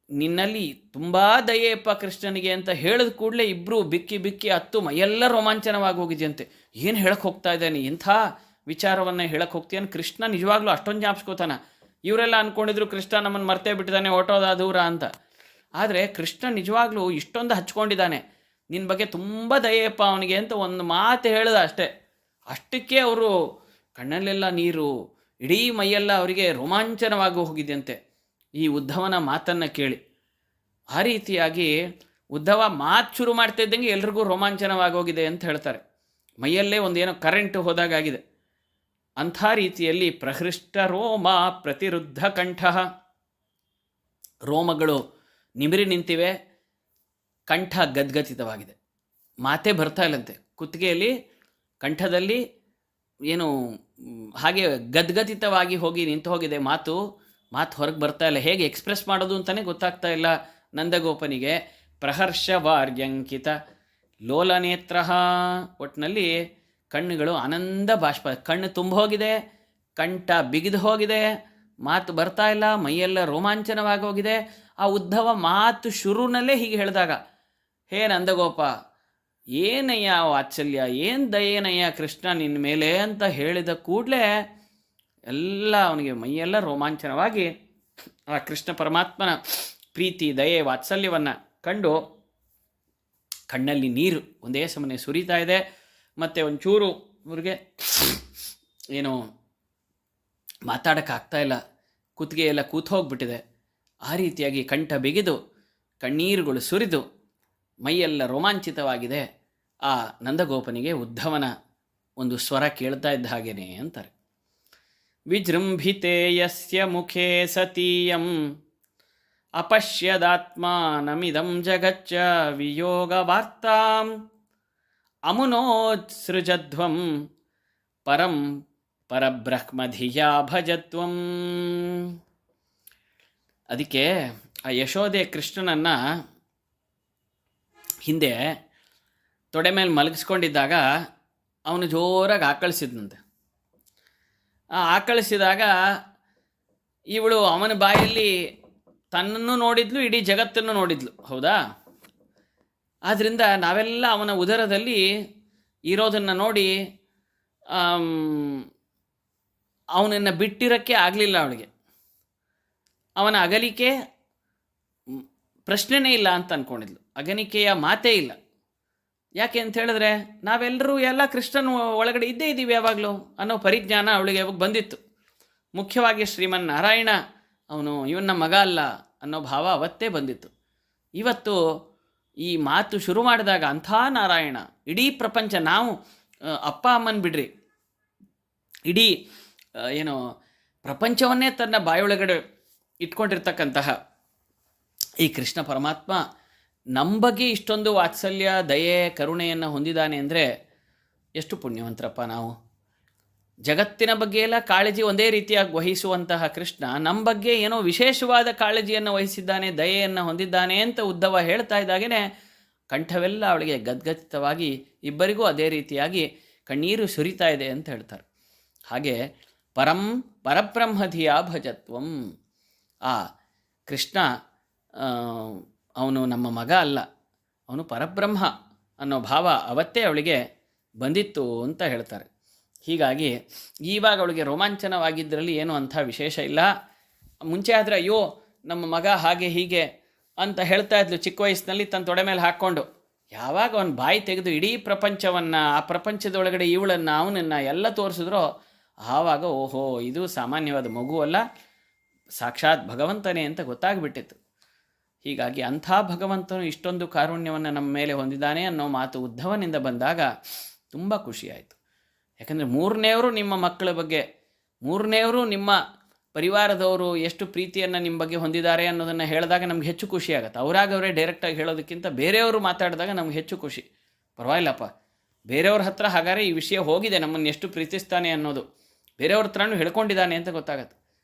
ನಿನ್ನಲ್ಲಿ ತುಂಬ ದಯೆಯಪ್ಪ ಕೃಷ್ಣನಿಗೆ ಅಂತ ಹೇಳಿದ ಕೂಡಲೇ ಇಬ್ಬರು ಬಿಕ್ಕಿ ಬಿಕ್ಕಿ ಹತ್ತು ಮೈಯೆಲ್ಲ ರೋಮಾಂಚನವಾಗಿ ಹೋಗಿದೆಯಂತೆ. ಏನು ಹೇಳಕ್ಕೆ ಹೋಗ್ತಾ ಇದ್ದಾನೆ, ಇಂಥ ವಿಚಾರವನ್ನು ಹೇಳಕ್ಕೆ ಹೋಗ್ತೀಯನು? ಕೃಷ್ಣ ನಿಜವಾಗ್ಲೂ ಅಷ್ಟೊಂದು ಜ್ಞಾಪಿಸ್ಕೋತಾನ. ಇವರೆಲ್ಲ ಅಂದ್ಕೊಂಡಿದ್ರು ಕೃಷ್ಣ ನಮ್ಮನ್ನು ಮರ್ತೇ ಬಿಟ್ಟಿದ್ದಾನೆ, ಹೊರಟೋದ ದೂರ ಅಂತ. ಆದರೆ ಕೃಷ್ಣ ನಿಜವಾಗ್ಲೂ ಇಷ್ಟೊಂದು ಹಚ್ಕೊಂಡಿದ್ದಾನೆ, ನಿನ್ನ ಬಗ್ಗೆ ತುಂಬ ದಯೆಯಪ್ಪ ಅವನಿಗೆ ಅಂತ ಒಂದು ಮಾತು ಹೇಳ್ದ ಅಷ್ಟೇ. ಅಷ್ಟಕ್ಕೆ ಅವರು ಕಣ್ಣಲ್ಲೆಲ್ಲ ನೀರು, ಇಡೀ ಮೈಯೆಲ್ಲ ಅವರಿಗೆ ರೋಮಾಂಚನವಾಗಿ ಹೋಗಿದೆಯಂತೆ ಈ ಉದ್ಧವನ ಮಾತನ್ನು ಕೇಳಿ. ಆ ರೀತಿಯಾಗಿ ಉದ್ಧವ ಮಾತು ಶುರು ಮಾಡ್ತಾ ಇದ್ದಂಗೆ ಎಲ್ರಿಗೂ ರೋಮಾಂಚನವಾಗಿ ಹೋಗಿದೆ ಅಂತ ಹೇಳ್ತಾರೆ. ಮೈಯಲ್ಲೇ ಒಂದೇನೋ ಕರೆಂಟ್ ಹೋದಾಗಿದೆ. ಅಂಥ ರೀತಿಯಲ್ಲಿ ಪ್ರಹೃಷ್ಟ ರೋಮ ಪ್ರತಿರುದ್ಧ ಕಂಠ, ರೋಮಗಳು ನಿಮಿರಿ ನಿಂತಿವೆ, ಕಂಠ ಗದ್ಗದಿತವಾಗಿದೆ, ಮಾತೇ ಬರ್ತಾ ಇಲ್ಲಂತೆ. ಕುತ್ತಿಗೆಯಲ್ಲಿ ಕಂಠದಲ್ಲಿ ಏನು ಹಾಗೆ ಗದ್ಗದಿತವಾಗಿ ಹೋಗಿ ನಿಂತು ಹೋಗಿದೆ, ಮಾತು ಹೊರಗೆ ಬರ್ತಾ ಇಲ್ಲ. ಹೇಗೆ ಎಕ್ಸ್ಪ್ರೆಸ್ ಮಾಡೋದು ಅಂತಲೇ ಗೊತ್ತಾಗ್ತಾ ಇಲ್ಲ ನಂದಗೋಪನಿಗೆ. ಪ್ರಹರ್ಷ ವಾರ್ಯಂಕಿತ ಲೋಲನೇತ್ರ, ಒಟ್ಟಿನಲ್ಲಿ ಕಣ್ಣುಗಳು ಆನಂದ ಬಾಷ್ಪ, ಕಣ್ಣು ತುಂಬ ಹೋಗಿದೆ, ಕಂಠ ಬಿಗಿದು ಹೋಗಿದೆ, ಮಾತು ಬರ್ತಾ ಇಲ್ಲ, ಮೈಯೆಲ್ಲ ರೋಮಾಂಚನವಾಗಿ ಹೋಗಿದೆ. ಆ ಉದ್ಧವ ಮಾತು ಶುರುನಲ್ಲೇ ಹೀಗೆ ಹೇಳಿದಾಗ, ಹೇ ನಂದಗೋಪ, ಏನಯ್ಯ ವಾತ್ಸಲ್ಯ, ಏನು ದಯೇನಯ್ಯ ಕೃಷ್ಣ ನಿನ್ನ ಮೇಲೆ ಅಂತ ಹೇಳಿದ ಕೂಡಲೇ ಎಲ್ಲ ಅವನಿಗೆ ಮೈಯೆಲ್ಲ ರೋಮಾಂಚನವಾಗಿ ಆ ಕೃಷ್ಣ ಪರಮಾತ್ಮನ ಪ್ರೀತಿ, ದಯೆ, ವಾತ್ಸಲ್ಯವನ್ನು ಕಂಡು ಕಣ್ಣಲ್ಲಿ ನೀರು ಒಂದೇ ಸಮನೆ ಸುರಿತಾ ಇದೆ. ಮತ್ತು ಒಂಚೂರು ಅವ್ರಿಗೆ ಏನು ಮಾತಾಡೋಕ್ಕಾಗ್ತಾಯಿಲ್ಲ, ಕುತ್ತಿಗೆ ಎಲ್ಲ ಕೂತು ಹೋಗ್ಬಿಟ್ಟಿದೆ. ಆ ರೀತಿಯಾಗಿ ಕಂಠ ಬಿಗಿದು ಕಣ್ಣೀರುಗಳು ಸುರಿದು ಮೈಯೆಲ್ಲ ರೋಮಾಂಚಿತವಾಗಿದೆ. ಆ ನಂದಗೋಪನಿಗೆ ಉದ್ಧವನ ಒಂದು ಸ್ವರ ಕೇಳ್ತಾ ಇದ್ದ ಹಾಗೇನೆ ಅಂತಾರೆ. ವಿಜೃಂಭಿತೆ ಯಸ್ಯ ಮುಖೇ ಸತೀಯಂ ಅಪಶ್ಯದಾತ್ಮಾನಮಿದಂ ಜಗಚ್ಚ ವಿಯೋಗ ವಾರ್ತಾಂ ಅಮುನೋತ್ಸೃಜಧ್ವಂ ಪರಂ ಪರಬ್ರಹ್ಮಧಿಯಾ ಭಜತ್ವಂ. ಅದಕ್ಕೆ ಆ ಯಶೋದೆ ಕೃಷ್ಣನನ್ನು ಹಿಂದೆ ತೊಡೆ ಮೇಲೆ ಮಲಗಿಸ್ಕೊಂಡಿದ್ದಾಗ ಅವನು ಜೋರಾಗಿ ಆಕಳಿಸಿದ್ನಂತೆ. ಆ ಆಕಳಿಸಿದಾಗ ಇವಳು ಅವನ ಬಾಯಲ್ಲಿ ತನ್ನನ್ನು ನೋಡಿದ್ಲು, ಇಡೀ ಜಗತ್ತನ್ನು ನೋಡಿದ್ಲು. ಹೌದಾ? ಆದ್ದರಿಂದ ನಾವೆಲ್ಲ ಅವನ ಉದರದಲ್ಲಿ ಇರೋದನ್ನು ನೋಡಿ ಅವನನ್ನು ಬಿಟ್ಟಿರೋಕ್ಕೆ ಆಗಲಿಲ್ಲ ಅವಳಿಗೆ. ಅವನ ಅಗಲಿಕೆ ಪ್ರಶ್ನೆನೇ ಇಲ್ಲ ಅಂತ ಅಂದ್ಕೊಂಡಿದ್ಲು. ಅಗಲಿಕೆಯ ಮಾತೇ ಇಲ್ಲ. ಯಾಕೆ ಅಂತ ಹೇಳಿದ್ರೆ ನಾವೆಲ್ಲರೂ ಎಲ್ಲ ಕೃಷ್ಣನ ಒಳಗಡೆ ಇದ್ದೇ ಇದ್ದೀವಿ ಯಾವಾಗಲೂ ಅನ್ನೋ ಪರಿಜ್ಞಾನ ಅವಳಿಗೆ ಯಾವಾಗ ಬಂದಿತ್ತು. ಮುಖ್ಯವಾಗಿ ಶ್ರೀಮನ್ನಾರಾಯಣ ಅವನು ಇವನ ಮಗ ಅಲ್ಲ ಅನ್ನೋ ಭಾವ ಅವತ್ತೇ ಬಂದಿತ್ತು. ಇವತ್ತು ಈ ಮಾತು ಶುರು ಮಾಡಿದಾಗ ಅಂಥ ನಾರಾಯಣ, ಇಡೀ ಪ್ರಪಂಚ, ನಾವು ಅಪ್ಪ ಅಮ್ಮನ ಬಿಡ್ರಿ, ಇಡೀ ಏನು ಪ್ರಪಂಚವನ್ನೇ ತನ್ನ ಬಾಯೊಳಗಡೆ ಇಟ್ಕೊಂಡಿರ್ತಕ್ಕಂತಹ ಈ ಕೃಷ್ಣ ಪರಮಾತ್ಮ ನಮ್ಮ ಬಗ್ಗೆ ಇಷ್ಟೊಂದು ವಾತ್ಸಲ್ಯ, ದಯೆ, ಕರುಣೆಯನ್ನು ಹೊಂದಿದ್ದಾನೆ ಅಂದರೆ ಎಷ್ಟು ಪುಣ್ಯವಂತರಪ್ಪ ನಾವು. ಜಗತ್ತಿನ ಬಗ್ಗೆ ಎಲ್ಲ ಕಾಳಜಿ ಒಂದೇ ರೀತಿಯಾಗಿ ವಹಿಸುವಂತಹ ಕೃಷ್ಣ ನಮ್ಮ ಬಗ್ಗೆ ಏನೋ ವಿಶೇಷವಾದ ಕಾಳಜಿಯನ್ನು ವಹಿಸಿದ್ದಾನೆ, ದಯೆಯನ್ನು ಹೊಂದಿದ್ದಾನೆ ಅಂತ ಉದ್ಧವ ಹೇಳ್ತಾ ಇದ್ದಾಗೇ ಕಂಠವೆಲ್ಲ ಅವಳಿಗೆ ಗದ್ಗದಿತವಾಗಿ ಇಬ್ಬರಿಗೂ ಅದೇ ರೀತಿಯಾಗಿ ಕಣ್ಣೀರು ಸುರಿತಾ ಇದೆ ಅಂತ ಹೇಳ್ತಾರೆ. ಹಾಗೆ ಪರಬ್ರಹ್ಮಧಿಯಾ ಭಜತ್ವಂ. ಆ ಕೃಷ್ಣ ಅವನು ನಮ್ಮ ಮಗ ಅಲ್ಲ, ಅವನು ಪರಬ್ರಹ್ಮ ಅನ್ನೋ ಭಾವ ಅವತ್ತೇ ಅವಳಿಗೆ ಬಂದಿತ್ತು ಅಂತ ಹೇಳ್ತಾರೆ. ಹೀಗಾಗಿ ಈವಾಗ ಅವಳಿಗೆ ರೋಮಾಂಚನವಾಗಿದ್ದರಲ್ಲಿ ಏನೂ ಅಂಥ ವಿಶೇಷ ಇಲ್ಲ. ಮುಂಚೆ ಆದರೆ ಅಯ್ಯೋ ನಮ್ಮ ಮಗ ಹಾಗೆ ಹೀಗೆ ಅಂತ ಹೇಳ್ತಾ ಇದ್ಲು ಚಿಕ್ಕ ವಯಸ್ಸಿನಲ್ಲಿ ತನ್ನ ತೊಡೆ ಮೇಲೆ ಹಾಕ್ಕೊಂಡು. ಯಾವಾಗ ಅವನು ಬಾಯಿ ತೆಗೆದು ಇಡೀ ಪ್ರಪಂಚವನ್ನು, ಆ ಪ್ರಪಂಚದೊಳಗಡೆ ಇವಳನ್ನು, ಅವನನ್ನು ಎಲ್ಲ ತೋರಿಸಿದ್ರೋ ಆವಾಗ ಓಹೋ ಇದು ಸಾಮಾನ್ಯವಾದ ಮಗು ಅಲ್ಲ, ಸಾಕ್ಷಾತ್ ಭಗವಂತನೇ ಅಂತ ಗೊತ್ತಾಗ್ಬಿಟ್ಟಿತ್ತು. ಹೀಗಾಗಿ ಅಂಥ ಭಗವಂತನು ಇಷ್ಟೊಂದು ಕಾರುಣ್ಯವನ್ನು ನಮ್ಮ ಮೇಲೆ ಹೊಂದಿದ್ದಾನೆ ಅನ್ನೋ ಮಾತು ಉದ್ಧವನಿಂದ ಬಂದಾಗ ತುಂಬ ಖುಷಿಯಾಯಿತು. ಯಾಕಂದರೆ ಮೂರನೇವರು ನಿಮ್ಮ ಮಕ್ಕಳ ಬಗ್ಗೆ, ಮೂರನೇವರು ನಿಮ್ಮ ಪರಿವಾರದವರು ಎಷ್ಟು ಪ್ರೀತಿಯನ್ನು ನಿಮ್ಮ ಬಗ್ಗೆ ಹೊಂದಿದ್ದಾರೆ ಅನ್ನೋದನ್ನು ಹೇಳಿದಾಗ ನಮ್ಗೆ ಹೆಚ್ಚು ಖುಷಿಯಾಗತ್ತೆ. ಅವರೇ ಡೈರೆಕ್ಟಾಗಿ ಹೇಳೋದಕ್ಕಿಂತ ಬೇರೆಯವರು ಮಾತಾಡಿದಾಗ ನಮ್ಗೆ ಹೆಚ್ಚು ಖುಷಿ. ಪರವಾಗಿಲ್ಲಪ್ಪ, ಬೇರೆಯವ್ರ ಹತ್ರ ಹಾಗಾದರೆ ಈ ವಿಷಯ ಹೋಗಿದೆ, ನಮ್ಮನ್ನು ಎಷ್ಟು ಪ್ರೀತಿಸ್ತಾನೆ ಅನ್ನೋದು ಬೇರೆಯವ್ರ ಹತ್ರನೂ ಹೇಳ್ಕೊಂಡಿದ್ದಾನೆ ಅಂತ ಗೊತ್ತಾಗತ್ತೆ.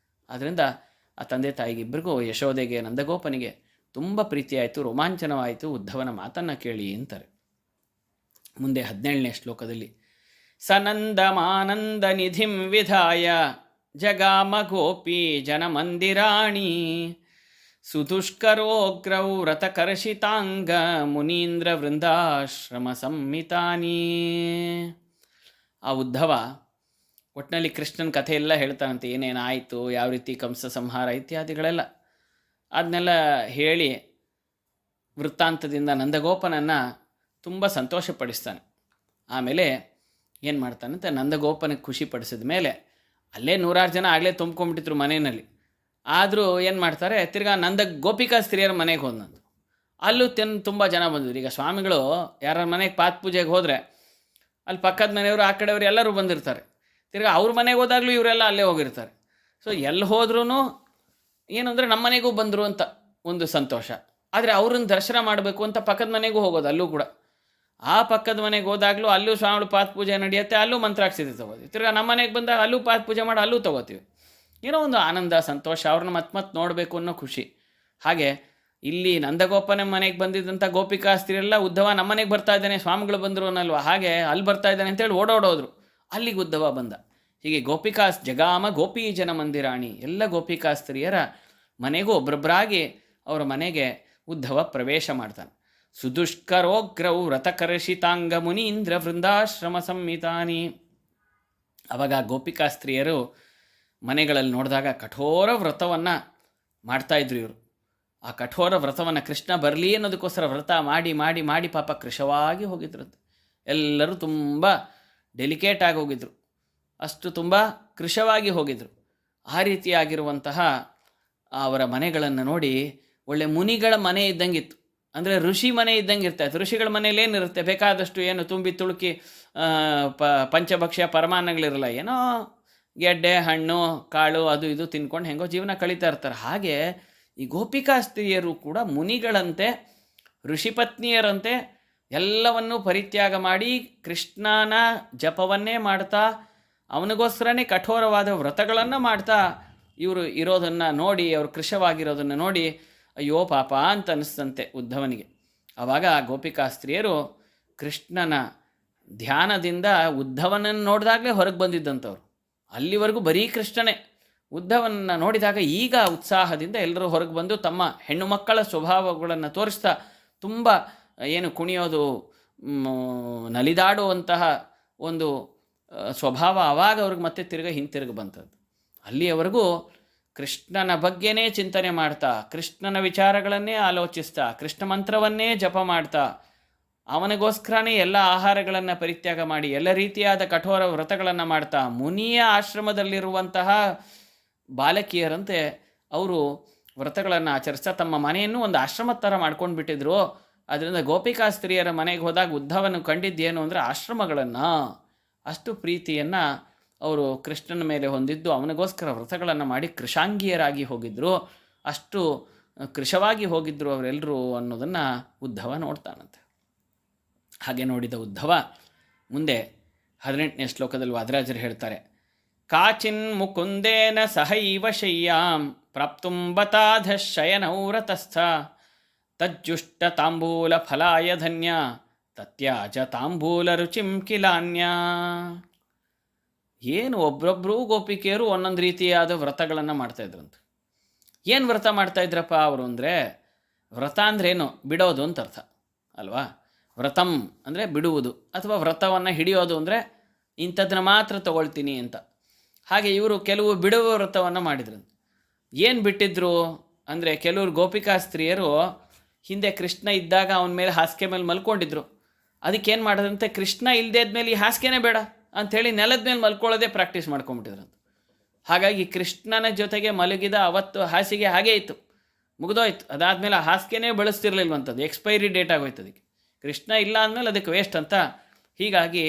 ಆದ್ದರಿಂದ ಆ ತಂದೆ ತಾಯಿಗೆ ಇಬ್ಬರಿಗೂ, ಯಶೋದೆಗೆ ನಂದಗೋಪನಿಗೆ ತುಂಬ ಪ್ರೀತಿಯಾಯಿತು, ರೋಮಾಂಚನವಾಯಿತು ಉದ್ಧವನ ಮಾತನ್ನು ಕೇಳಿ ಅಂತಾರೆ. ಮುಂದೆ 17ನೇ ಶ್ಲೋಕದಲ್ಲಿ ಸನಂದಮಾನಂದ ನಿಧಿಂ ವಿಧಾಯ ಜಗಾಮ ಗೋಪಿ ಜನಮಂದಿರಾಣಿ ಸುದುಷ್ಕರೋಗ್ರೌ ವ್ರತಕರ್ಷಿತಾಂಗ ಮುನೀಂದ್ರ ವೃಂದಾಶ್ರಮ ಸಂಹಿತಾನಿ. ಆ ಉದ್ಧವ ಒಟ್ಟಿನಲ್ಲಿ ಕೃಷ್ಣನ ಕಥೆ ಎಲ್ಲ ಹೇಳ್ತಾನಂತೆ, ಏನೇನಾಯಿತು, ಯಾವ ರೀತಿ ಕಂಸ ಸಂಹಾರ ಇತ್ಯಾದಿಗಳೆಲ್ಲ. ಅದನ್ನೆಲ್ಲ ಹೇಳಿ ವೃತ್ತಾಂತದಿಂದ ನಂದಗೋಪನನ್ನು ತುಂಬ ಸಂತೋಷಪಡಿಸ್ತಾನೆ. ಆಮೇಲೆ ಏನು ಮಾಡ್ತಾನಂತೆ, ನಂದಗೋಪನಿಗೆ ಖುಷಿಪಡಿಸಿದ ಮೇಲೆ ಅಲ್ಲೇ 100 ಜನ ಆಗಲೇ ತುಂಬ್ಕೊಂಡ್ಬಿಟ್ಟಿದ್ರು ಮನೆಯಲ್ಲಿ. ಆದರೂ ಏನು ಮಾಡ್ತಾರೆ, ತಿರ್ಗಾ ಗೋಪಿಕಾ ಸ್ತ್ರೀಯರ ಮನೆಗೆ ಹೋದಂತು. ಅಲ್ಲೂ ತುಂಬ ಜನ ಬಂದಿದ್ರು. ಈಗ ಸ್ವಾಮಿಗಳು ಯಾರ ಮನೆಗೆ ಪಾತ್ ಪೂಜೆಗೆ ಹೋದರೆ ಅಲ್ಲಿ ಪಕ್ಕದ ಮನೆಯವರು, ಆ ಕಡೆಯವರು ಎಲ್ಲರೂ ಬಂದಿರ್ತಾರೆ. ತಿರ್ಗಾ ಅವ್ರ ಮನೆಗೆ ಹೋದಾಗಲೂ ಇವರೆಲ್ಲ ಅಲ್ಲೇ ಹೋಗಿರ್ತಾರೆ. ಸೊ ಎಲ್ಲಿ ಹೋದ್ರೂ ಏನು ಅಂದರೆ ನಮ್ಮ ಮನೆಗೂ ಬಂದರು ಅಂತ ಒಂದು ಸಂತೋಷ. ಆದರೆ ಅವ್ರನ್ನ ದರ್ಶನ ಮಾಡಬೇಕು ಅಂತ ಪಕ್ಕದ ಮನೆಗೂ ಹೋಗೋದು. ಅಲ್ಲೂ ಕೂಡ ಆ ಪಕ್ಕದ ಮನೆಗೆ ಹೋದಾಗಲೂ ಅಲ್ಲೂ ಸ್ವಾಮಿಗಳು ಪಾತ್ ಪೂಜೆ ನಡೆಯುತ್ತೆ, ಅಲ್ಲೂ ಮಂತ್ರಾಕ್ಷತೆ ತೊಗೋತೀವಿ. ತಿರ್ಗಾ ನಮ್ಮ ಮನೆಗೆ ಬಂದಾಗ ಅಲ್ಲೂ ಪಾತ್ ಪೂಜೆ ಮಾಡಿ ಅಲ್ಲೂ ತೊಗೋತೀವಿ. ಏನೋ ಒಂದು ಆನಂದ, ಸಂತೋಷ, ಅವ್ರನ್ನ ಮತ್ತೆ ನೋಡಬೇಕು ಅನ್ನೋ ಖುಷಿ. ಹಾಗೆ ಇಲ್ಲಿ ನಂದಗೋಪನ ಮನೆಗೆ ಬಂದಿದ್ದಂಥ ಗೋಪಿಕಾಸ್ತ್ರೀರೆಲ್ಲ ಉದ್ಧವ ನಮ್ಮ ಮನೆಗೆ ಬರ್ತಾ ಇದ್ದಾನೆ, ಸ್ವಾಮಿಗಳು ಬಂದರು ಅನ್ನಲ್ವ, ಹಾಗೆ ಅಲ್ಲಿ ಬರ್ತಾ ಇದ್ದಾನೆ ಅಂತೇಳಿ ಓಡೋಡೋದ್ರು. ಅಲ್ಲಿಗೆ ಉದ್ಧವ ಬಂದ. ಹೀಗೆ ಜಗಾಮ ಗೋಪೀ ಜನ ಮಂದಿರಾಣಿ, ಎಲ್ಲ ಗೋಪಿಕಾಸ್ತ್ರೀಯರ ಮನೆಗೂ ಒಬ್ಬೊಬ್ಬರಾಗಿ ಅವರ ಮನೆಗೆ ಉದ್ಧವ ಪ್ರವೇಶ ಮಾಡ್ತಾನೆ. ಸುದುಷ್ಕರೋಗ್ರೌ ವ್ರತಕರ್ಷಿತಾಂಗ ಮುನೀಂದ್ರ ವೃಂದಾಶ್ರಮ ಸಂಹಿತಾನಿ. ಅವಾಗ ಗೋಪಿಕಾಸ್ತ್ರೀಯರು ಮನೆಗಳಲ್ಲಿ ನೋಡಿದಾಗ ಕಠೋರ ವ್ರತವನ್ನು ಮಾಡ್ತಾಯಿದ್ರು. ಇವರು ಆ ಕಠೋರ ವ್ರತವನ್ನು ಕೃಷ್ಣ ಬರಲಿ ಅನ್ನೋದಕ್ಕೋಸ್ಕರ ವ್ರತ ಮಾಡಿ ಮಾಡಿ ಮಾಡಿ ಪಾಪ ಕೃಶವಾಗಿ ಹೋಗಿದ್ರಂತೆ. ಎಲ್ಲರೂ ತುಂಬ ಡೆಲಿಕೇಟ್ ಆಗಿ ಹೋಗಿದ್ರು, ಅಷ್ಟು ತುಂಬ ಕೃಶವಾಗಿ ಹೋಗಿದ್ರು. ಆ ರೀತಿಯಾಗಿರುವಂತಹ ಅವರ ಮನೆಗಳನ್ನು ನೋಡಿ ಒಳ್ಳೆ ಮುನಿಗಳ ಮನೆ ಇದ್ದಂಗಿತ್ತು. ಅಂದರೆ ಋಷಿ ಮನೆ ಇದ್ದಂಗೆ ಇರ್ತಾಯಿತ್ತು. ಋಷಿಗಳ ಮನೇಲಿ ಏನಿರುತ್ತೆ, ಬೇಕಾದಷ್ಟು ಏನು ತುಂಬಿ ತುಳುಕಿ ಪಂಚಭಕ್ಷ್ಯ ಪರಮಾನ್ನಗಳಿರಲ್ಲ, ಏನೋ ಗೆಡ್ಡೆ ಹಣ್ಣು ಕಾಳು ಅದು ಇದು ತಿನ್ಕೊಂಡು ಹೆಂಗೋ ಜೀವನ ಕಳೀತಾ ಇರ್ತಾರೆ. ಹಾಗೆ ಈ ಗೋಪಿಕಾ ಸ್ತ್ರೀಯರು ಕೂಡ ಮುನಿಗಳಂತೆ, ಋಷಿಪತ್ನಿಯರಂತೆ ಎಲ್ಲವನ್ನೂ ಪರಿತ್ಯಾಗ ಮಾಡಿ ಕೃಷ್ಣನ ಜಪವನ್ನೇ ಮಾಡ್ತಾ, ಅವನಿಗೋಸ್ಕರನೇ ಕಠೋರವಾದ ವ್ರತಗಳನ್ನು ಮಾಡ್ತಾ ಇವರು ಇರೋದನ್ನು ನೋಡಿ, ಅವರು ಕೃಶವಾಗಿರೋದನ್ನು ನೋಡಿ ಅಯ್ಯೋ ಪಾಪ ಅಂತ ಅನ್ನಿಸ್ತಂತೆ ಉದ್ಧವನಿಗೆ. ಆವಾಗ ಗೋಪಿಕಾ ಸ್ತ್ರೀಯರು ಕೃಷ್ಣನ ಧ್ಯಾನದಿಂದ ಉದ್ಧವನನ್ನು ನೋಡಿದಾಗಲೇ ಹೊರಗೆ ಬಂದಿದ್ದಂಥವ್ರು. ಅಲ್ಲಿವರೆಗೂ ಬರೀ ಕೃಷ್ಣನೇ. ಉದ್ಧವನನ್ನು ನೋಡಿದಾಗ ಈಗ ಉತ್ಸಾಹದಿಂದ ಎಲ್ಲರೂ ಹೊರಗೆ ಬಂದು ತಮ್ಮ ಹೆಣ್ಣು ಮಕ್ಕಳ ಸ್ವಭಾವಗಳನ್ನು ತೋರಿಸ್ತಾ ತುಂಬ ಏನು ಕುಣಿಯೋದು, ನಲಿದಾಡುವಂತಹ ಒಂದು ಸ್ವಭಾವ ಆವಾಗ ಅವ್ರಿಗೆ ಮತ್ತೆ ಹಿಂತಿರುಗಿ ಬಂತದ್ದು. ಅಲ್ಲಿಯವರೆಗೂ ಕೃಷ್ಣನ ಬಗ್ಗೆನೇ ಚಿಂತನೆ ಮಾಡ್ತಾ, ಕೃಷ್ಣನ ವಿಚಾರಗಳನ್ನೇ ಆಲೋಚಿಸ್ತಾ, ಕೃಷ್ಣ ಮಂತ್ರವನ್ನೇ ಜಪ ಮಾಡ್ತಾ, ಅವನಿಗೋಸ್ಕರನೇ ಎಲ್ಲ ಆಹಾರಗಳನ್ನು ಪರಿತ್ಯಾಗ ಮಾಡಿ ಎಲ್ಲ ರೀತಿಯಾದ ಕಠೋರ ವ್ರತಗಳನ್ನು ಮಾಡ್ತಾ, ಮುನಿಯ ಆಶ್ರಮದಲ್ಲಿರುವಂತಹ ಬಾಲಕಿಯರಂತೆ ಅವರು ವ್ರತಗಳನ್ನು ಆಚರಿಸ್ತಾ ತಮ್ಮ ಮನೆಯನ್ನು ಒಂದು ಆಶ್ರಮದ ಥರ ಮಾಡ್ಕೊಂಡು ಬಿಟ್ಟಿದ್ರು. ಅದರಿಂದ ಗೋಪಿಕಾ ಸ್ತ್ರೀಯರ ಮನೆಗೆ ಹೋದಾಗ ಉದ್ಧವನು ಕಂಡಿದ್ದೇನು ಅಂದರೆ ಆಶ್ರಮಗಳನ್ನು, ಅಷ್ಟು ಪ್ರೀತಿಯನ್ನು ಅವರು ಕೃಷ್ಣನ ಮೇಲೆ ಹೊಂದಿದ್ದು, ಅವನಿಗೋಸ್ಕರ ವ್ರತಗಳನ್ನು ಮಾಡಿ ಕೃಶಾಂಗಿಯರಾಗಿ ಹೋಗಿದ್ದರು, ಅಷ್ಟು ಕೃಶವಾಗಿ ಹೋಗಿದ್ದರು ಅವರೆಲ್ಲರೂ ಅನ್ನೋದನ್ನು ಉದ್ಧವ ನೋಡ್ತಾನಂತೆ. ಹಾಗೆ ನೋಡಿದ ಉದ್ಧವ ಮುಂದೆ 18ನೇ ಶ್ಲೋಕದಲ್ಲಿ ವಾದರಾಜರು ಹೇಳ್ತಾರೆ, ಕಾಚಿನ್ ಮುಕುಂದೇನ ಸಹೈವ ಶಯ್ಯಾಂ ಪ್ರಾಪ್ತುಂ ಬತಾಧ ಶಯನೌರತಸ್ಥ ತಜ್ಜುಷ್ಟ ತಾಂಬೂಲ ಫಲಾಯ ಧನ್ಯ ತತ್ಯಾಜ ತಾಂಬೂಲ ರುಚಿಂ ಕಿಲಾನ್ಯ. ಏನು ಒಬ್ಬೊಬ್ಬರು ಗೋಪಿಕೆಯರು ಒಂದೊಂದು ರೀತಿಯಾದ ವ್ರತಗಳನ್ನು ಮಾಡ್ತಾಯಿದ್ರಂತ. ಏನು ವ್ರತ ಮಾಡ್ತಾಯಿದ್ರಪ್ಪ ಅವರು ಅಂದರೆ, ವ್ರತ ಅಂದ್ರೇನು, ಬಿಡೋದು ಅಂತ ಅರ್ಥ ಅಲ್ವಾ. ವ್ರತಂ ಅಂದರೆ ಬಿಡುವುದು, ಅಥವಾ ವ್ರತವನ್ನು ಹಿಡಿಯೋದು ಅಂದರೆ ಇಂಥದ್ದನ್ನ ಮಾತ್ರ ತಗೊಳ್ತೀನಿ ಅಂತ. ಹಾಗೆ ಇವರು ಕೆಲವು ಬಿಡುವ ವ್ರತವನ್ನು ಮಾಡಿದ್ರಂತೆ. ಏನು ಬಿಟ್ಟಿದ್ರು ಅಂದರೆ, ಕೆಲವರು ಗೋಪಿಕಾ ಸ್ತ್ರೀಯರು ಹಿಂದೆ ಕೃಷ್ಣ ಇದ್ದಾಗ ಅವನ ಮೇಲೆ ಹಾಸಿಗೆ ಮೇಲೆ ಮಲ್ಕೊಂಡಿದ್ರು. ಅದಕ್ಕೇನು ಮಾಡೋದಂತೆ, ಕೃಷ್ಣ ಇಲ್ಲದೇ ಇದ್ಮೇಲೆ ಈ ಹಾಸಿಗೆನೇ ಬೇಡ ಅಂಥೇಳಿ ನೆಲದ ಮೇಲೆ ಮಲ್ಕೊಳ್ಳೋದೇ ಪ್ರಾಕ್ಟೀಸ್ ಮಾಡ್ಕೊಂಬಿಟ್ಟಿದ್ರಂತ. ಹಾಗಾಗಿ ಕೃಷ್ಣನ ಜೊತೆಗೆ ಮಲಗಿದ ಅವತ್ತು ಹಾಸಿಗೆ ಹಾಗೇ ಇತ್ತು, ಮುಗಿದೋಯ್ತು. ಅದಾದಮೇಲೆ ಆ ಹಾಸಿಗೆನೇ ಬಳಸ್ತಿರ್ಲಿಲ್ವಂಥದ್ದು, ಎಕ್ಸ್ಪೈರಿ ಡೇಟ್ ಆಗೋಯ್ತು ಅದಕ್ಕೆ. ಕೃಷ್ಣ ಇಲ್ಲ ಅಂದಮೇಲೆ ಅದಕ್ಕೆ ವೇಸ್ಟ್ ಅಂತ. ಹೀಗಾಗಿ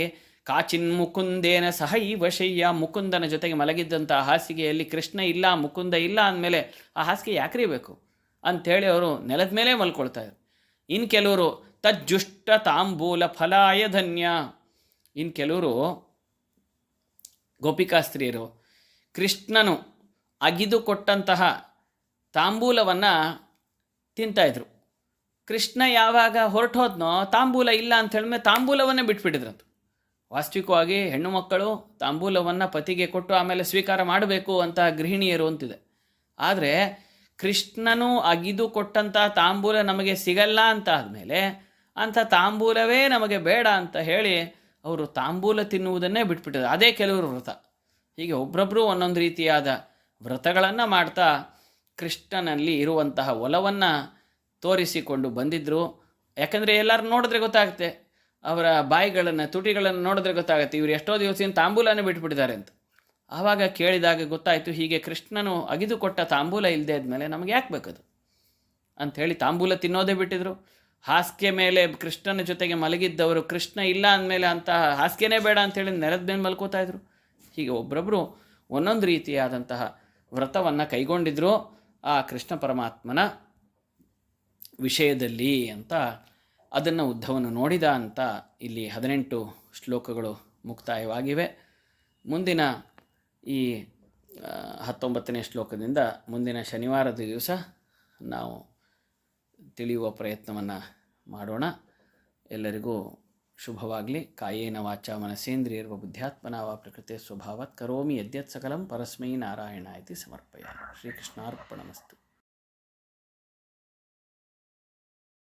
ಕಾಚಿನ್ ಮುಕುಂದೇನ ಸಹ ಈ ವಶಯ್ಯ, ಮುಕುಂದನ ಜೊತೆಗೆ ಮಲಗಿದ್ದಂಥ ಹಾಸಿಗೆಯಲ್ಲಿ ಕೃಷ್ಣ ಇಲ್ಲ, ಮುಕುಂದ ಇಲ್ಲ ಅಂದಮೇಲೆ ಆ ಹಾಸಿಗೆ ಯಾಕ್ರಿ ಬೇಕು ಅಂಥೇಳಿ ಅವರು ನೆಲದ ಮೇಲೆ ಮಲ್ಕೊಳ್ತಾಯಿದ್ರು. ಇನ್ನು ಕೆಲವರು ತಜ್ಜುಷ್ಟ ತಾಂಬೂಲ ಫಲಾಯ ಧನ್ಯ, ಇನ್ನು ಕೆಲವರು ಗೋಪಿಕಾಸ್ತ್ರೀಯರು ಕೃಷ್ಣನು ಅಗಿದು ಕೊಟ್ಟಂತಹ ತಾಂಬೂಲವನ್ನು ತಿಂತಾಯಿದ್ರು. ಕೃಷ್ಣ ಯಾವಾಗ ಹೊರಟೋದ್ನೋ ತಾಂಬೂಲ ಇಲ್ಲ ಅಂತ ಹೇಳಿದ್ಮೇಲೆ ತಾಂಬೂಲವನ್ನೇ ಬಿಟ್ಬಿಟ್ಟಿದ್ರಂತ. ವಾಸ್ತವಿಕವಾಗಿ ಹೆಣ್ಣು ಮಕ್ಕಳು ತಾಂಬೂಲವನ್ನು ಪತಿಗೆ ಕೊಟ್ಟು ಆಮೇಲೆ ಸ್ವೀಕಾರ ಮಾಡಬೇಕು ಅಂತ ಗೃಹಿಣಿಯರು ಅಂತಿದೆ. ಆದರೆ ಕೃಷ್ಣನು ಅಗಿದು ಕೊಟ್ಟಂಥ ತಾಂಬೂಲ ನಮಗೆ ಸಿಗಲ್ಲ ಅಂತ ಆದಮೇಲೆ ಅಂಥ ತಾಂಬೂಲವೇ ನಮಗೆ ಬೇಡ ಅಂತ ಹೇಳಿ ಅವರು ತಾಂಬೂಲ ತಿನ್ನುವುದನ್ನೇ ಬಿಟ್ಬಿಟ್ಟಿದ್ದಾರೆ. ಅದೇ ಕೆಲವರು ವ್ರತ. ಹೀಗೆ ಒಬ್ಬೊಬ್ಬರು ಒಂದೊಂದು ರೀತಿಯಾದ ವ್ರತಗಳನ್ನು ಮಾಡ್ತಾ ಕೃಷ್ಣನಲ್ಲಿ ಇರುವಂತಹ ಒಲವನ್ನು ತೋರಿಸಿಕೊಂಡು ಬಂದಿದ್ದರು. ಯಾಕಂದರೆ ಎಲ್ಲರೂ ನೋಡಿದ್ರೆ ಗೊತ್ತಾಗುತ್ತೆ, ಅವರ ಬಾಯಿಗಳನ್ನು ತುಟಿಗಳನ್ನು ನೋಡಿದ್ರೆ ಗೊತ್ತಾಗುತ್ತೆ ಇವರು ಎಷ್ಟೋ ದಿವಸದಿಂದ ತಾಂಬೂಲನೇ ಬಿಟ್ಬಿಟ್ಟಿದ್ದಾರೆ ಅಂತ. ಆವಾಗ ಕೇಳಿದಾಗ ಗೊತ್ತಾಯಿತು, ಹೀಗೆ ಕೃಷ್ಣನು ಅಗಿದುಕೊಟ್ಟ ತಾಂಬೂಲ ಇಲ್ಲದೆ ಇದ್ಮೇಲೆ ನಮಗೆ ಯಾಕೆ ಬೇಕದು ಅಂಥೇಳಿ ತಾಂಬೂಲ ತಿನ್ನೋದೇ ಬಿಟ್ಟಿದ್ರು. ಹಾಸಿಗೆ ಮೇಲೆ ಕೃಷ್ಣನ ಜೊತೆಗೆ ಮಲಗಿದ್ದವರು ಕೃಷ್ಣ ಇಲ್ಲ ಅಂದಮೇಲೆ ಅಂತ ಹಾಸಿಗೆನೇ ಬೇಡ ಅಂಥೇಳಿ ನೆಲದ ಮೇಲೆ ಮಲ್ಕೋತಾಯಿದ್ರು. ಹೀಗೆ ಒಬ್ಬೊಬ್ಬರು ಒಂದೊಂದು ರೀತಿಯಾದಂತಹ ವ್ರತವನ್ನು ಕೈಗೊಂಡಿದ್ರು ಆ ಕೃಷ್ಣ ಪರಮಾತ್ಮನ ವಿಷಯದಲ್ಲಿ ಅಂತ ಅದನ್ನು ಉದ್ಧವನು ನೋಡಿದ ಅಂತ ಇಲ್ಲಿ 18 ಶ್ಲೋಕಗಳು ಮುಕ್ತಾಯವಾಗಿವೆ. ಮುಂದಿನ ಈ 19ನೇ ಶ್ಲೋಕದಿಂದ ಮುಂದಿನ ಶನಿವಾರದ ದಿವಸ ನಾವು ತಿಳಿಯುವ ಪ್ರಯತ್ನವನ್ನು ಮಾಡೋಣ. ಎಲ್ಲರಿಗೂ ಶುಭವಾಗಲಿ. ಕಾಯೇನ ವಾಚ ಮನಸೇಂದ್ರಿಯರ್ವ ಬುದ್ಧ್ಯಾತ್ಮನ ವಾ ಪ್ರಕೃತಿ ಸ್ವಭಾವತ್ ಕರೋಮಿ ಯದ್ಯತ್ ಸಕಲಂ ಪರಸ್ಮೈ ನಾರಾಯಣ ಇತಿ ಸಮರ್ಪಯಾಮಿ. ಶ್ರೀಕೃಷ್ಣಾರ್ಪಣಮಸ್ತು.